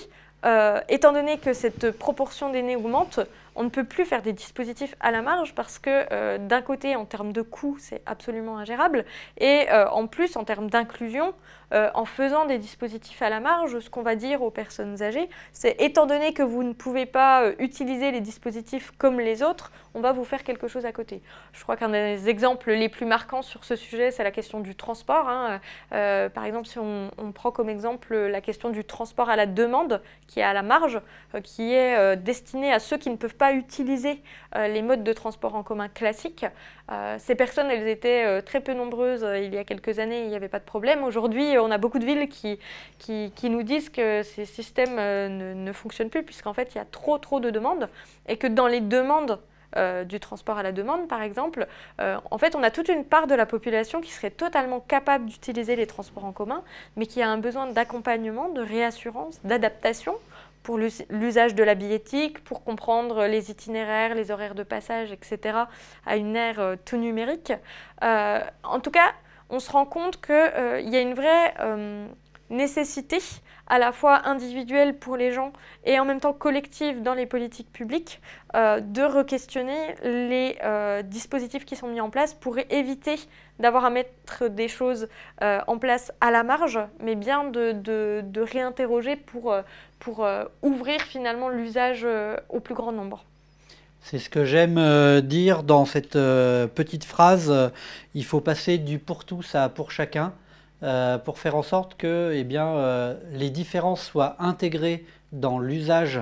étant donné que cette proportion d'aînés augmente, on ne peut plus faire des dispositifs à la marge parce que d'un côté, en termes de coûts, c'est absolument ingérable. Et en plus, en termes d'inclusion, en faisant des dispositifs à la marge, ce qu'on va dire aux personnes âgées, c'est étant donné que vous ne pouvez pas utiliser les dispositifs comme les autres, on va vous faire quelque chose à côté. Je crois qu'un des exemples les plus marquants sur ce sujet, c'est la question du transport, hein. Par exemple, si on prend comme exemple la question du transport à la demande, qui est à la marge, qui est destiné à ceux qui ne peuvent pas utiliser les modes de transport en commun classiques. Ces personnes, elles étaient très peu nombreuses il y a quelques années, il n'y avait pas de problème. Aujourd'hui, on a beaucoup de villes qui nous disent que ces systèmes ne fonctionnent plus, puisqu'en fait, il y a trop de demandes, et que dans les demandes du transport à la demande, par exemple, en fait, on a toute une part de la population qui serait totalement capable d'utiliser les transports en commun, mais qui a un besoin d'accompagnement, de réassurance, d'adaptation pour l'usage de la billettique, pour comprendre les itinéraires, les horaires de passage, etc., à une ère tout numérique. En tout cas, on se rend compte qu'il y a une vraie nécessité, à la fois individuelle pour les gens et en même temps collective dans les politiques publiques, de re-questionner les dispositifs qui sont mis en place pour éviter d'avoir à mettre des choses en place à la marge, mais bien de réinterroger pour ouvrir finalement l'usage au plus grand nombre. C'est ce que j'aime dire dans cette petite phrase, il faut passer du pour tous à pour chacun, pour faire en sorte que les différences soient intégrées dans l'usage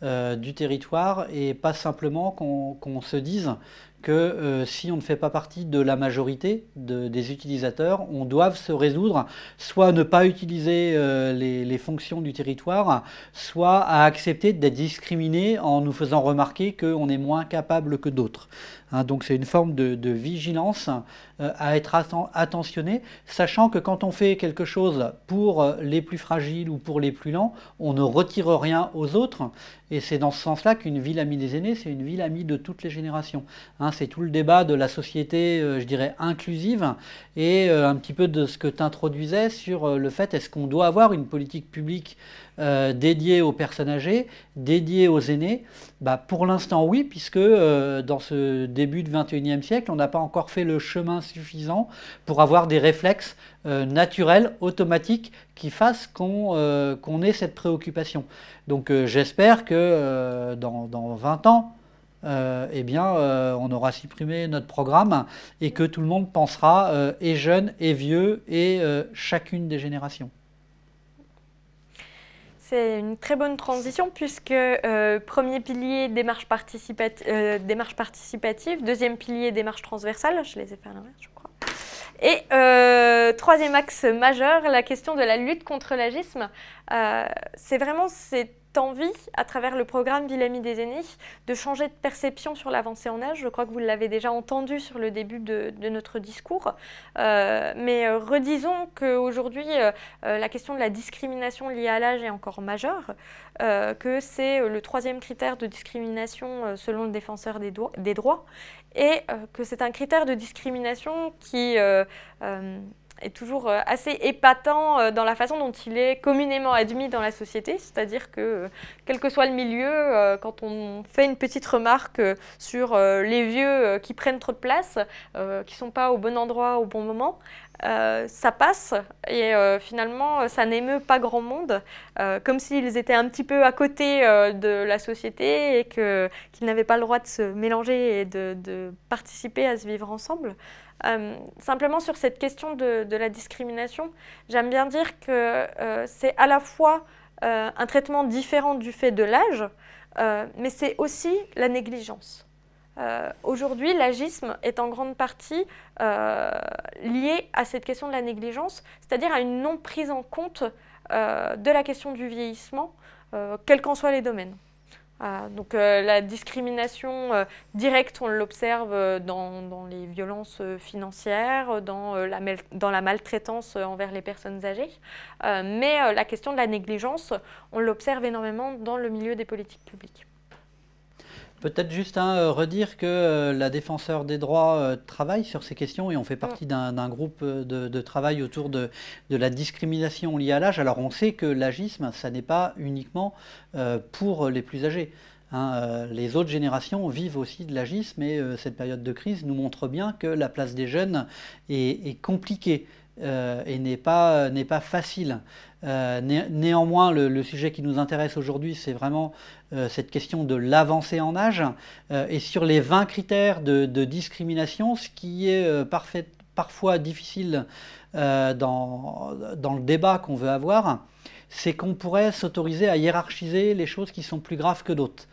du territoire et pas simplement qu'on se dise que si on ne fait pas partie de la majorité des utilisateurs, on doit se résoudre soit à ne pas utiliser les fonctions du territoire, soit à accepter d'être discriminé en nous faisant remarquer qu'on est moins capable que d'autres. Hein, donc c'est une forme de vigilance à être attentionné, sachant que quand on fait quelque chose pour les plus fragiles ou pour les plus lents, on ne retire rien aux autres. Et c'est dans ce sens-là qu'une ville amie des aînés, c'est une ville amie de toutes les générations. Hein, c'est tout le débat de la société, je dirais, inclusive, et un petit peu de ce que tu introduisais sur le fait, est-ce qu'on doit avoir une politique publique dédiée aux personnes âgées, dédiée aux aînés? Pour l'instant, oui, puisque dans ce début du XXIe siècle, on n'a pas encore fait le chemin suffisant pour avoir des réflexes naturels, automatiques, qui fassent qu'on ait cette préoccupation. Donc j'espère que dans 20 ans, on aura supprimé notre programme et que tout le monde pensera et jeunes et vieux et chacune des générations. C'est une très bonne transition puisque premier pilier, démarche participative, deuxième pilier, démarche transversale, je les ai fait à l'inverse je crois. Et troisième axe majeur, la question de la lutte contre l'agisme. C'est vraiment cette envie, à travers le programme Ville-Amis des aînés, de changer de perception sur l'avancée en âge. Je crois que vous l'avez déjà entendu sur le début de notre discours. Mais redisons qu'aujourd'hui, la question de la discrimination liée à l'âge est encore majeure, que c'est le troisième critère de discrimination selon le défenseur des droits, et que c'est un critère de discrimination qui est toujours assez épatant dans la façon dont il est communément admis dans la société, c'est-à-dire que quel que soit le milieu, quand on fait une petite remarque sur les vieux qui prennent trop de place, qui ne sont pas au bon endroit au bon moment, ça passe et finalement ça n'émeut pas grand monde, comme s'ils étaient un petit peu à côté de la société et qu'ils n'avaient pas le droit de se mélanger et de participer à ce vivre ensemble. Simplement sur cette question de la discrimination, j'aime bien dire que c'est à la fois un traitement différent du fait de l'âge, mais c'est aussi la négligence. Aujourd'hui, l'agisme est en grande partie lié à cette question de la négligence, c'est-à-dire à une non prise en compte de la question du vieillissement, quels qu'en soient les domaines. Donc la discrimination directe, on l'observe dans les violences financières, dans la maltraitance envers les personnes âgées, mais la question de la négligence, on l'observe énormément dans le milieu des politiques publiques. Peut-être juste redire que la défenseur des droits travaille sur ces questions et on fait partie d'un groupe de travail autour de la discrimination liée à l'âge. Alors on sait que l'agisme, ça n'est pas uniquement pour les plus âgés. Les autres générations vivent aussi de l'agisme et cette période de crise nous montre bien que la place des jeunes est compliquée et n'est pas facile. Néanmoins, le sujet qui nous intéresse aujourd'hui, c'est vraiment cette question de l'avancée en âge. Et sur les 20 critères de discrimination, ce qui est parfois difficile dans le débat qu'on veut avoir, c'est qu'on pourrait s'autoriser à hiérarchiser les choses qui sont plus graves que d'autres.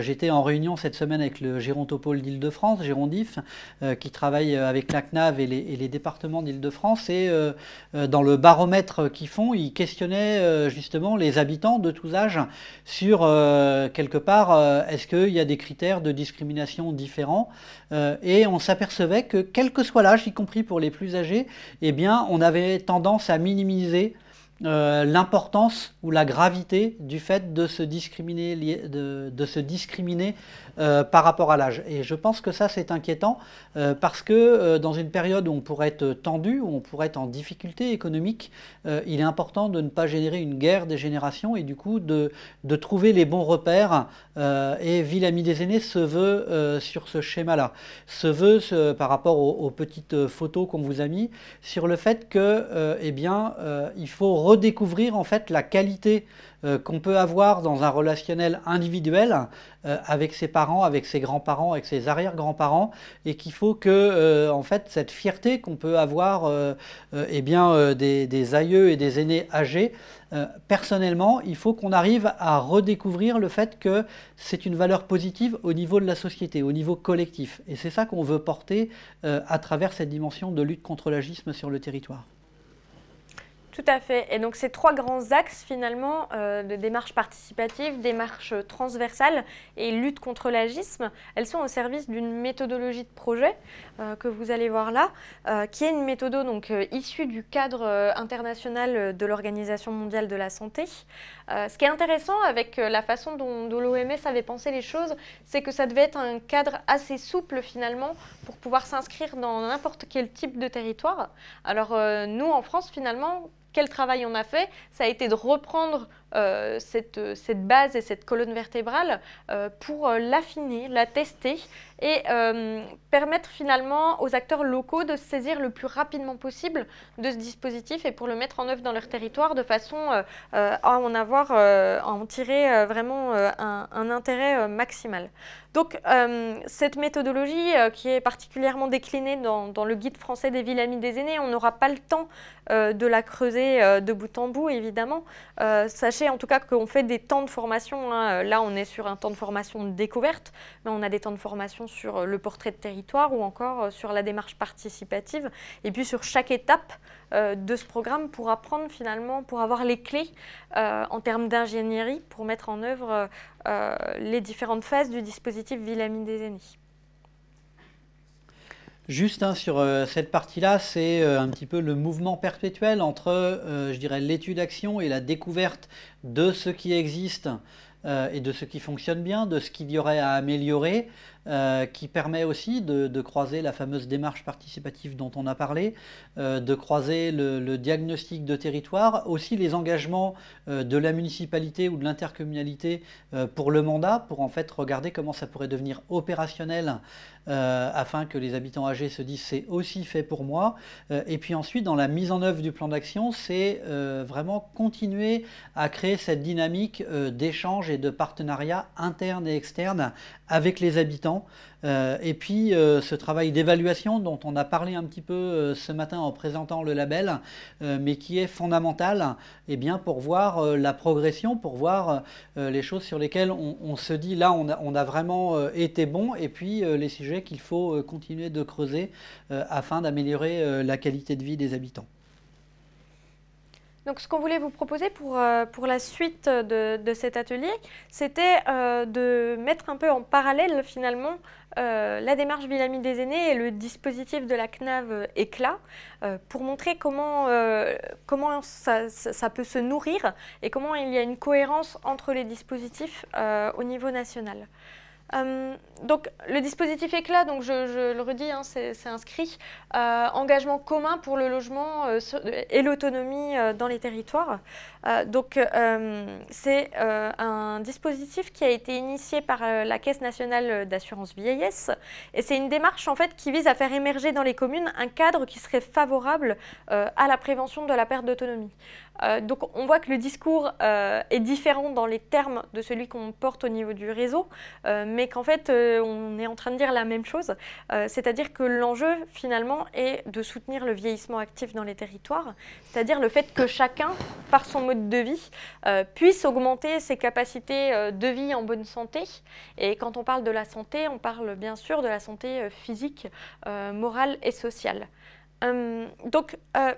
J'étais en réunion cette semaine avec le Gérontopôle d'Île-de-France, Gérondif, qui travaille avec la CNAV et les départements d'Île-de-France. Et dans le baromètre qu'ils font, ils questionnaient justement les habitants de tous âges sur, quelque part, est-ce qu'il y a des critères de discrimination différents. Et on s'apercevait que, quel que soit l'âge, y compris pour les plus âgés, eh bien, on avait tendance à minimiser l'importance ou la gravité du fait de se discriminer, par rapport à l'âge. Et je pense que ça c'est inquiétant parce que dans une période où on pourrait être tendu, où on pourrait être en difficulté économique, il est important de ne pas générer une guerre des générations et du coup de trouver les bons repères. Et Ville-Amis des aînés se veut sur ce schéma-là, se veut par rapport aux petites photos qu'on vous a mis, sur le fait que il faut redécouvrir en fait la qualité qu'on peut avoir dans un relationnel individuel avec ses parents, avec ses grands-parents, avec ses arrière-grands-parents, et qu'il faut que en fait cette fierté qu'on peut avoir des aïeux et des aînés âgés, personnellement, il faut qu'on arrive à redécouvrir le fait que c'est une valeur positive au niveau de la société, au niveau collectif. Et c'est ça qu'on veut porter à travers cette dimension de lutte contre l'agisme sur le territoire. Tout à fait. Et donc ces trois grands axes finalement de démarche participative, démarche transversale et lutte contre l'agisme, elles sont au service d'une méthodologie de projet que vous allez voir là, qui est une méthode donc issue du cadre international de l'Organisation mondiale de la santé. Ce qui est intéressant avec la façon dont l'OMS avait pensé les choses, c'est que ça devait être un cadre assez souple finalement pour pouvoir s'inscrire dans n'importe quel type de territoire. Alors nous en France finalement, quel travail on a fait? Ça a été de reprendre cette base et cette colonne vertébrale pour l'affiner, la tester et permettre finalement aux acteurs locaux de se saisir le plus rapidement possible de ce dispositif et pour le mettre en œuvre dans leur territoire de façon à en tirer vraiment un intérêt maximal. Donc cette méthodologie qui est particulièrement déclinée dans le guide français des Ville-Amis des aînés, on n'aura pas le temps de la creuser de bout en bout évidemment. Sachez sachez en tout cas qu'on fait des temps de formation. Hein. Là, on est sur un temps de formation de découverte, mais on a des temps de formation sur le portrait de territoire ou encore sur la démarche participative. Et puis sur chaque étape de ce programme pour apprendre finalement, pour avoir les clés en termes d'ingénierie pour mettre en œuvre les différentes phases du dispositif Ville Amie des aînés. Juste hein, sur cette partie-là, c'est un petit peu le mouvement perpétuel entre, je dirais, l'étude-action et la découverte de ce qui existe et de ce qui fonctionne bien, de ce qu'il y aurait à améliorer, qui permet aussi de croiser la fameuse démarche participative dont on a parlé, de croiser le diagnostic de territoire, aussi les engagements de la municipalité ou de l'intercommunalité pour le mandat, pour en fait regarder comment ça pourrait devenir opérationnel afin que les habitants âgés se disent c'est aussi fait pour moi. Et puis ensuite, dans la mise en œuvre du plan d'action, c'est vraiment continuer à créer cette dynamique d'échange et de partenariat interne et externe avec les habitants. Et puis ce travail d'évaluation dont on a parlé un petit peu ce matin en présentant le label, mais qui est fondamental eh bien, pour voir la progression, pour voir les choses sur lesquelles on se dit là on a vraiment été bon, et puis les sujets qu'il faut continuer de creuser afin d'améliorer la qualité de vie des habitants. Donc, ce qu'on voulait vous proposer pour la suite de cet atelier, c'était de mettre un peu en parallèle finalement la démarche Ville Amie des aînés et le dispositif de la CNAV Éclat pour montrer comment ça peut se nourrir et comment il y a une cohérence entre les dispositifs au niveau national. Donc le dispositif Éclat, donc je le redis, hein, c'est inscrit, engagement commun pour le logement et l'autonomie dans les territoires. C'est un dispositif qui a été initié par la Caisse nationale d'assurance vieillesse, et c'est une démarche en fait qui vise à faire émerger dans les communes un cadre qui serait favorable à la prévention de la perte d'autonomie. Donc on voit que le discours est différent dans les termes de celui qu'on porte au niveau du réseau, mais qu'en fait on est en train de dire la même chose, c'est-à-dire que l'enjeu finalement est de soutenir le vieillissement actif dans les territoires, c'est-à-dire le fait que chacun, par son mode de vie, puisse augmenter ses capacités de vie en bonne santé. Et quand on parle de la santé, on parle bien sûr de la santé physique, morale et sociale.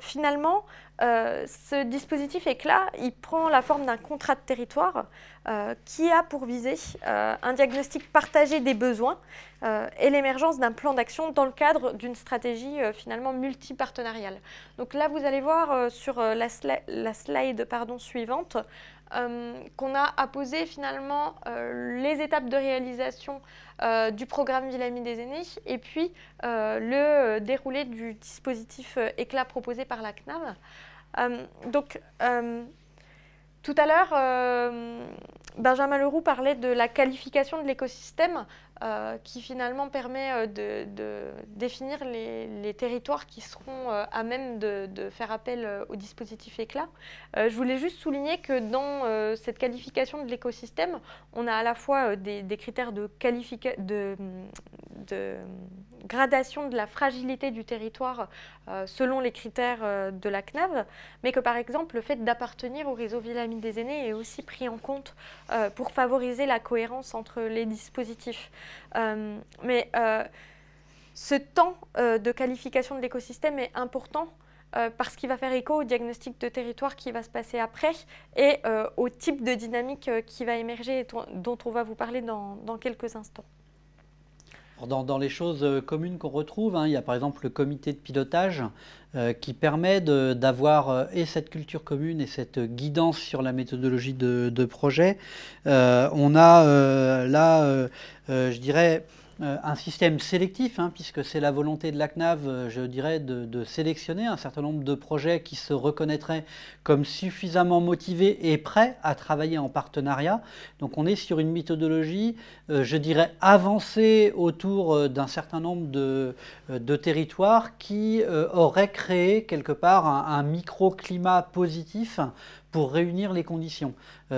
Finalement, ce dispositif Éclat, il prend la forme d'un contrat de territoire qui a pour visée un diagnostic partagé des besoins et l'émergence d'un plan d'action dans le cadre d'une stratégie finalement multipartenariale. Donc là, vous allez voir sur la slide suivante qu'on a apposé finalement les étapes de réalisation du programme Ville Amie des aînés et puis le déroulé du dispositif Éclat proposé par la CNAV. Tout à l'heure, Benjamin Leroux parlait de la qualification de l'écosystème qui finalement permet de définir les territoires qui seront à même de faire appel au dispositif Éclat. Je voulais juste souligner que dans cette qualification de l'écosystème, on a à la fois des critères de gradation de la fragilité du territoire selon les critères de la CNAV, mais que par exemple le fait d'appartenir au réseau Ville Amie des aînés est aussi pris en compte pour favoriser la cohérence entre les dispositifs. Ce temps de qualification de l'écosystème est important parce qu'il va faire écho au diagnostic de territoire qui va se passer après et au type de dynamique qui va émerger et dont on va vous parler dans quelques instants. Dans les choses communes qu'on retrouve, hein, il y a par exemple le comité de pilotage qui permet d'avoir et cette culture commune et cette guidance sur la méthodologie de projet. On a là, je dirais, un système sélectif, hein, puisque c'est la volonté de la CNAV, je dirais, de sélectionner un certain nombre de projets qui se reconnaîtraient comme suffisamment motivés et prêts à travailler en partenariat. Donc on est sur une méthodologie, je dirais, avancée autour d'un certain nombre de territoires qui auraient créé quelque part un microclimat positif pour réunir les conditions.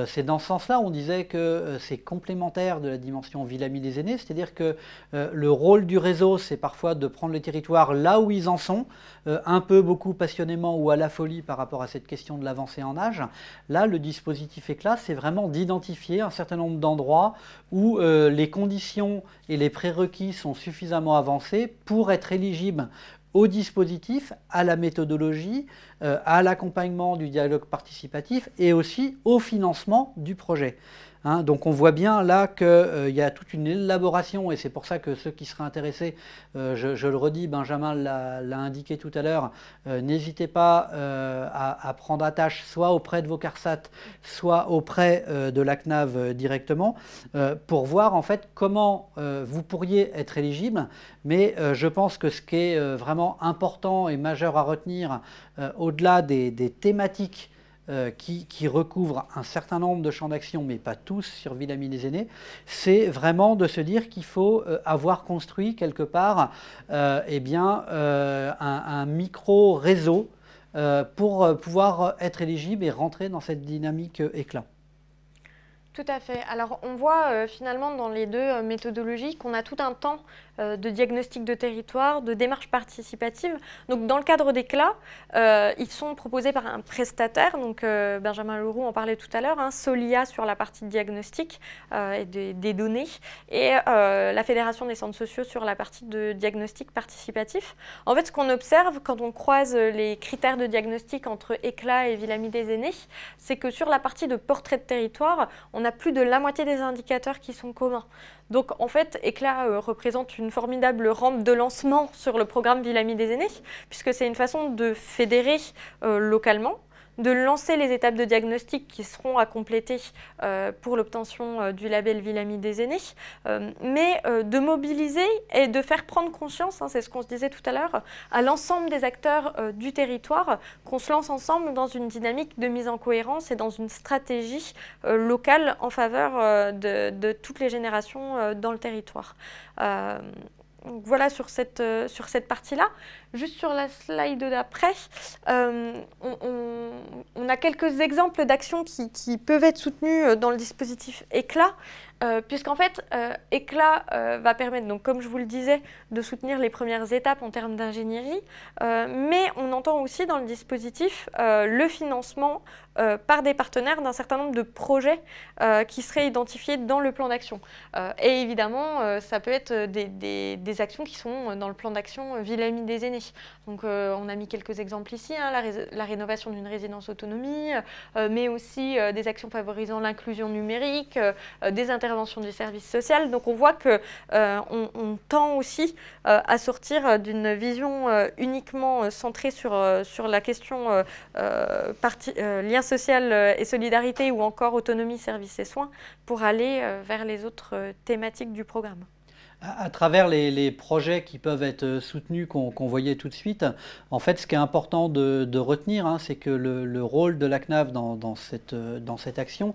C'est dans ce sens-là, on disait que c'est complémentaire de la dimension Ville Amie des aînés, c'est-à-dire que Le rôle du réseau, c'est parfois de prendre les territoires là où ils en sont, un peu, beaucoup passionnément ou à la folie par rapport à cette question de l'avancée en âge. Là, le dispositif Éclat, c'est vraiment d'identifier un certain nombre d'endroits où les conditions et les prérequis sont suffisamment avancés pour être éligibles au dispositif, à la méthodologie, à l'accompagnement du dialogue participatif et aussi au financement du projet. Hein, donc on voit bien là qu'il y a toute une élaboration, et c'est pour ça que ceux qui seraient intéressés, je le redis, Benjamin l'a indiqué tout à l'heure, n'hésitez pas à prendre attache soit auprès de vos CARSAT, soit auprès de la CNAV directement, pour voir en fait comment vous pourriez être éligible. Mais je pense que ce qui est vraiment important et majeur à retenir, au-delà des thématiques qui recouvrent un certain nombre de champs d'action, mais pas tous sur Villamy-les-Aînés, c'est vraiment de se dire qu'il faut avoir construit quelque part un micro-réseau pour pouvoir être éligible et rentrer dans cette dynamique Éclat. Tout à fait. Alors on voit finalement dans les deux méthodologies qu'on a tout un temps de diagnostic de territoire, de démarche participative. Donc dans le cadre d'Éclat, ils sont proposés par un prestataire, donc Benjamin Leroux en parlait tout à l'heure, Solia sur la partie de diagnostic et des données, et la Fédération des centres sociaux sur la partie de diagnostic participatif. En fait, ce qu'on observe quand on croise les critères de diagnostic entre Éclat et Villamy-les-Aînés, c'est que sur la partie de portrait de territoire, on a plus de la moitié des indicateurs qui sont communs. Donc en fait, Éclat représente une formidable rampe de lancement sur le programme Villamy-les-Aînés, puisque c'est une façon de fédérer localement, de lancer les étapes de diagnostic qui seront à compléter pour l'obtention du label Villamy-les-Aînés, mais de mobiliser et de faire prendre conscience, c'est ce qu'on se disait tout à l'heure, à l'ensemble des acteurs du territoire, qu'on se lance ensemble dans une dynamique de mise en cohérence et dans une stratégie locale en faveur de toutes les générations dans le territoire. Voilà sur cette partie-là. Juste sur la slide d'après, on a quelques exemples d'actions qui peuvent être soutenues dans le dispositif Éclat, puisqu'en fait, Éclat va permettre, donc, comme je vous le disais, de soutenir les premières étapes en termes d'ingénierie, mais on entend aussi dans le dispositif le financement par des partenaires d'un certain nombre de projets qui seraient identifiés dans le plan d'action. Et évidemment, ça peut être des actions qui sont dans le plan d'action Villamy-les-Aînés. Donc on a mis quelques exemples ici, la rénovation d'une résidence autonomie, mais aussi des actions favorisant l'inclusion numérique, des interventions du service social. Donc on voit qu'on tend aussi à sortir d'une vision uniquement centrée sur la question lien social et solidarité, ou encore autonomie, services et soins, pour aller vers les autres thématiques du programme. À travers les projets qui peuvent être soutenus, qu'on voyait tout de suite, en fait, ce qui est important de retenir, c'est que le rôle de la CNAV dans cette action,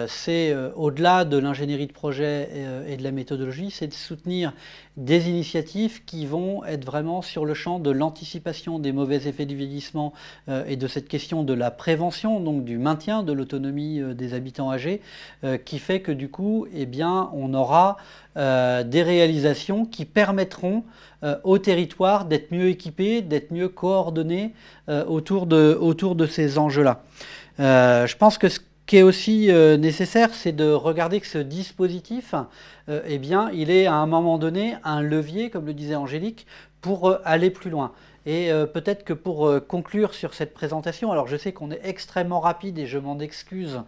c'est au-delà de l'ingénierie de projet et de la méthodologie, c'est de soutenir des initiatives qui vont être vraiment sur le champ de l'anticipation des mauvais effets du vieillissement et de cette question de la prévention, donc du maintien de l'autonomie des habitants âgés, qui fait que du coup, on aura des réalisations qui permettront au territoire d'être mieux équipés, d'être mieux coordonnés autour de ces enjeux-là. Je pense que ce qui est aussi nécessaire, c'est de regarder que ce dispositif, il est à un moment donné un levier, comme le disait Angélique, pour aller plus loin. Et peut-être que pour conclure sur cette présentation, alors je sais qu'on est extrêmement rapide et je m'en excuse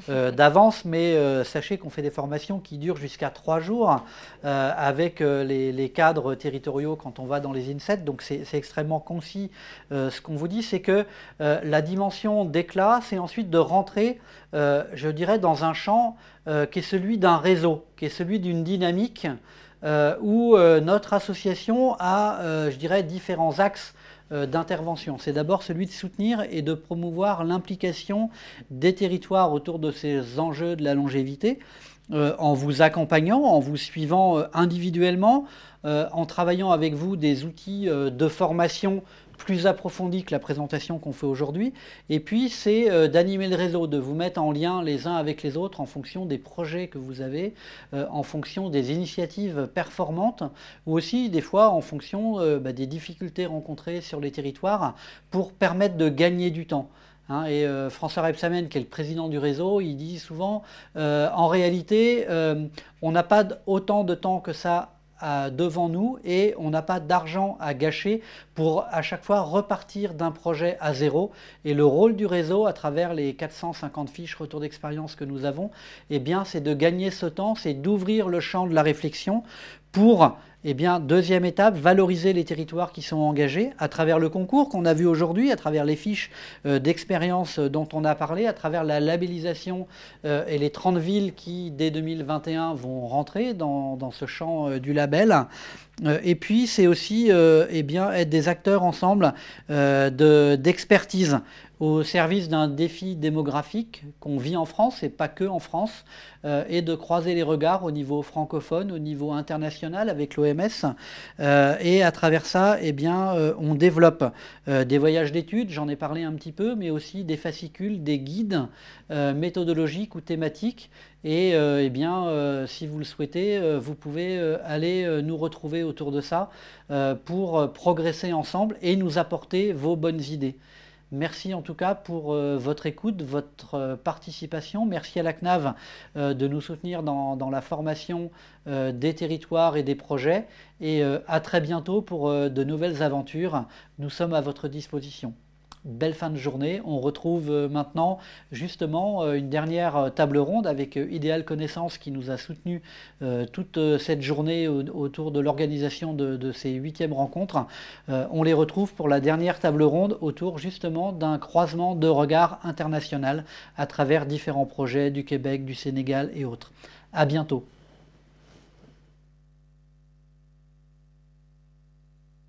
d'avance, mais sachez qu'on fait des formations qui durent jusqu'à 3 jours avec les cadres territoriaux quand on va dans les INSET, donc c'est extrêmement concis. Ce qu'on vous dit, c'est que la dimension d'Éclat, c'est ensuite de rentrer, je dirais, dans un champ qui est celui d'un réseau, qui est celui d'une dynamique où notre association a, je dirais, différents axes d'intervention. C'est d'abord celui de soutenir et de promouvoir l'implication des territoires autour de ces enjeux de la longévité, en vous accompagnant, en vous suivant individuellement, en travaillant avec vous des outils de formation plus approfondie que la présentation qu'on fait aujourd'hui. Et puis, c'est d'animer le réseau, de vous mettre en lien les uns avec les autres en fonction des projets que vous avez, en fonction des initiatives performantes, ou aussi des fois en fonction des difficultés rencontrées sur les territoires pour permettre de gagner du temps. Et François Rebsamen, qui est le président du réseau, il dit souvent, en réalité, on n'a pas autant de temps que ça devant nous et on n'a pas d'argent à gâcher pour à chaque fois repartir d'un projet à zéro. Et le rôle du réseau, à travers les 450 fiches retour d'expérience que nous avons, eh bien, c'est de gagner ce temps, c'est d'ouvrir le champ de la réflexion pour, eh bien, deuxième étape, valoriser les territoires qui sont engagés à travers le concours qu'on a vu aujourd'hui, à travers les fiches d'expérience dont on a parlé, à travers la labellisation et les 30 villes qui, dès 2021, vont rentrer dans ce champ du label. Et puis, c'est aussi eh bien, être des acteurs ensemble d'expertise au service d'un défi démographique qu'on vit en France, et pas que en France, et de croiser les regards au niveau francophone, au niveau international avec l'OMS. Et à travers ça, eh bien, on développe des voyages d'études, j'en ai parlé un petit peu, mais aussi des fascicules, des guides méthodologiques ou thématiques. Et eh bien, si vous le souhaitez, vous pouvez aller nous retrouver autour de ça pour progresser ensemble et nous apporter vos bonnes idées. Merci en tout cas pour votre écoute, votre participation. Merci à la CNAV de nous soutenir dans la formation des territoires et des projets. Et à très bientôt pour de nouvelles aventures. Nous sommes à votre disposition. Belle fin de journée. On retrouve maintenant justement une dernière table ronde avec Idéal Connaissance qui nous a soutenus toute cette journée autour de l'organisation de ces 8e rencontres. On les retrouve pour la dernière table ronde autour justement d'un croisement de regards international à travers différents projets du Québec, du Sénégal et autres. À bientôt.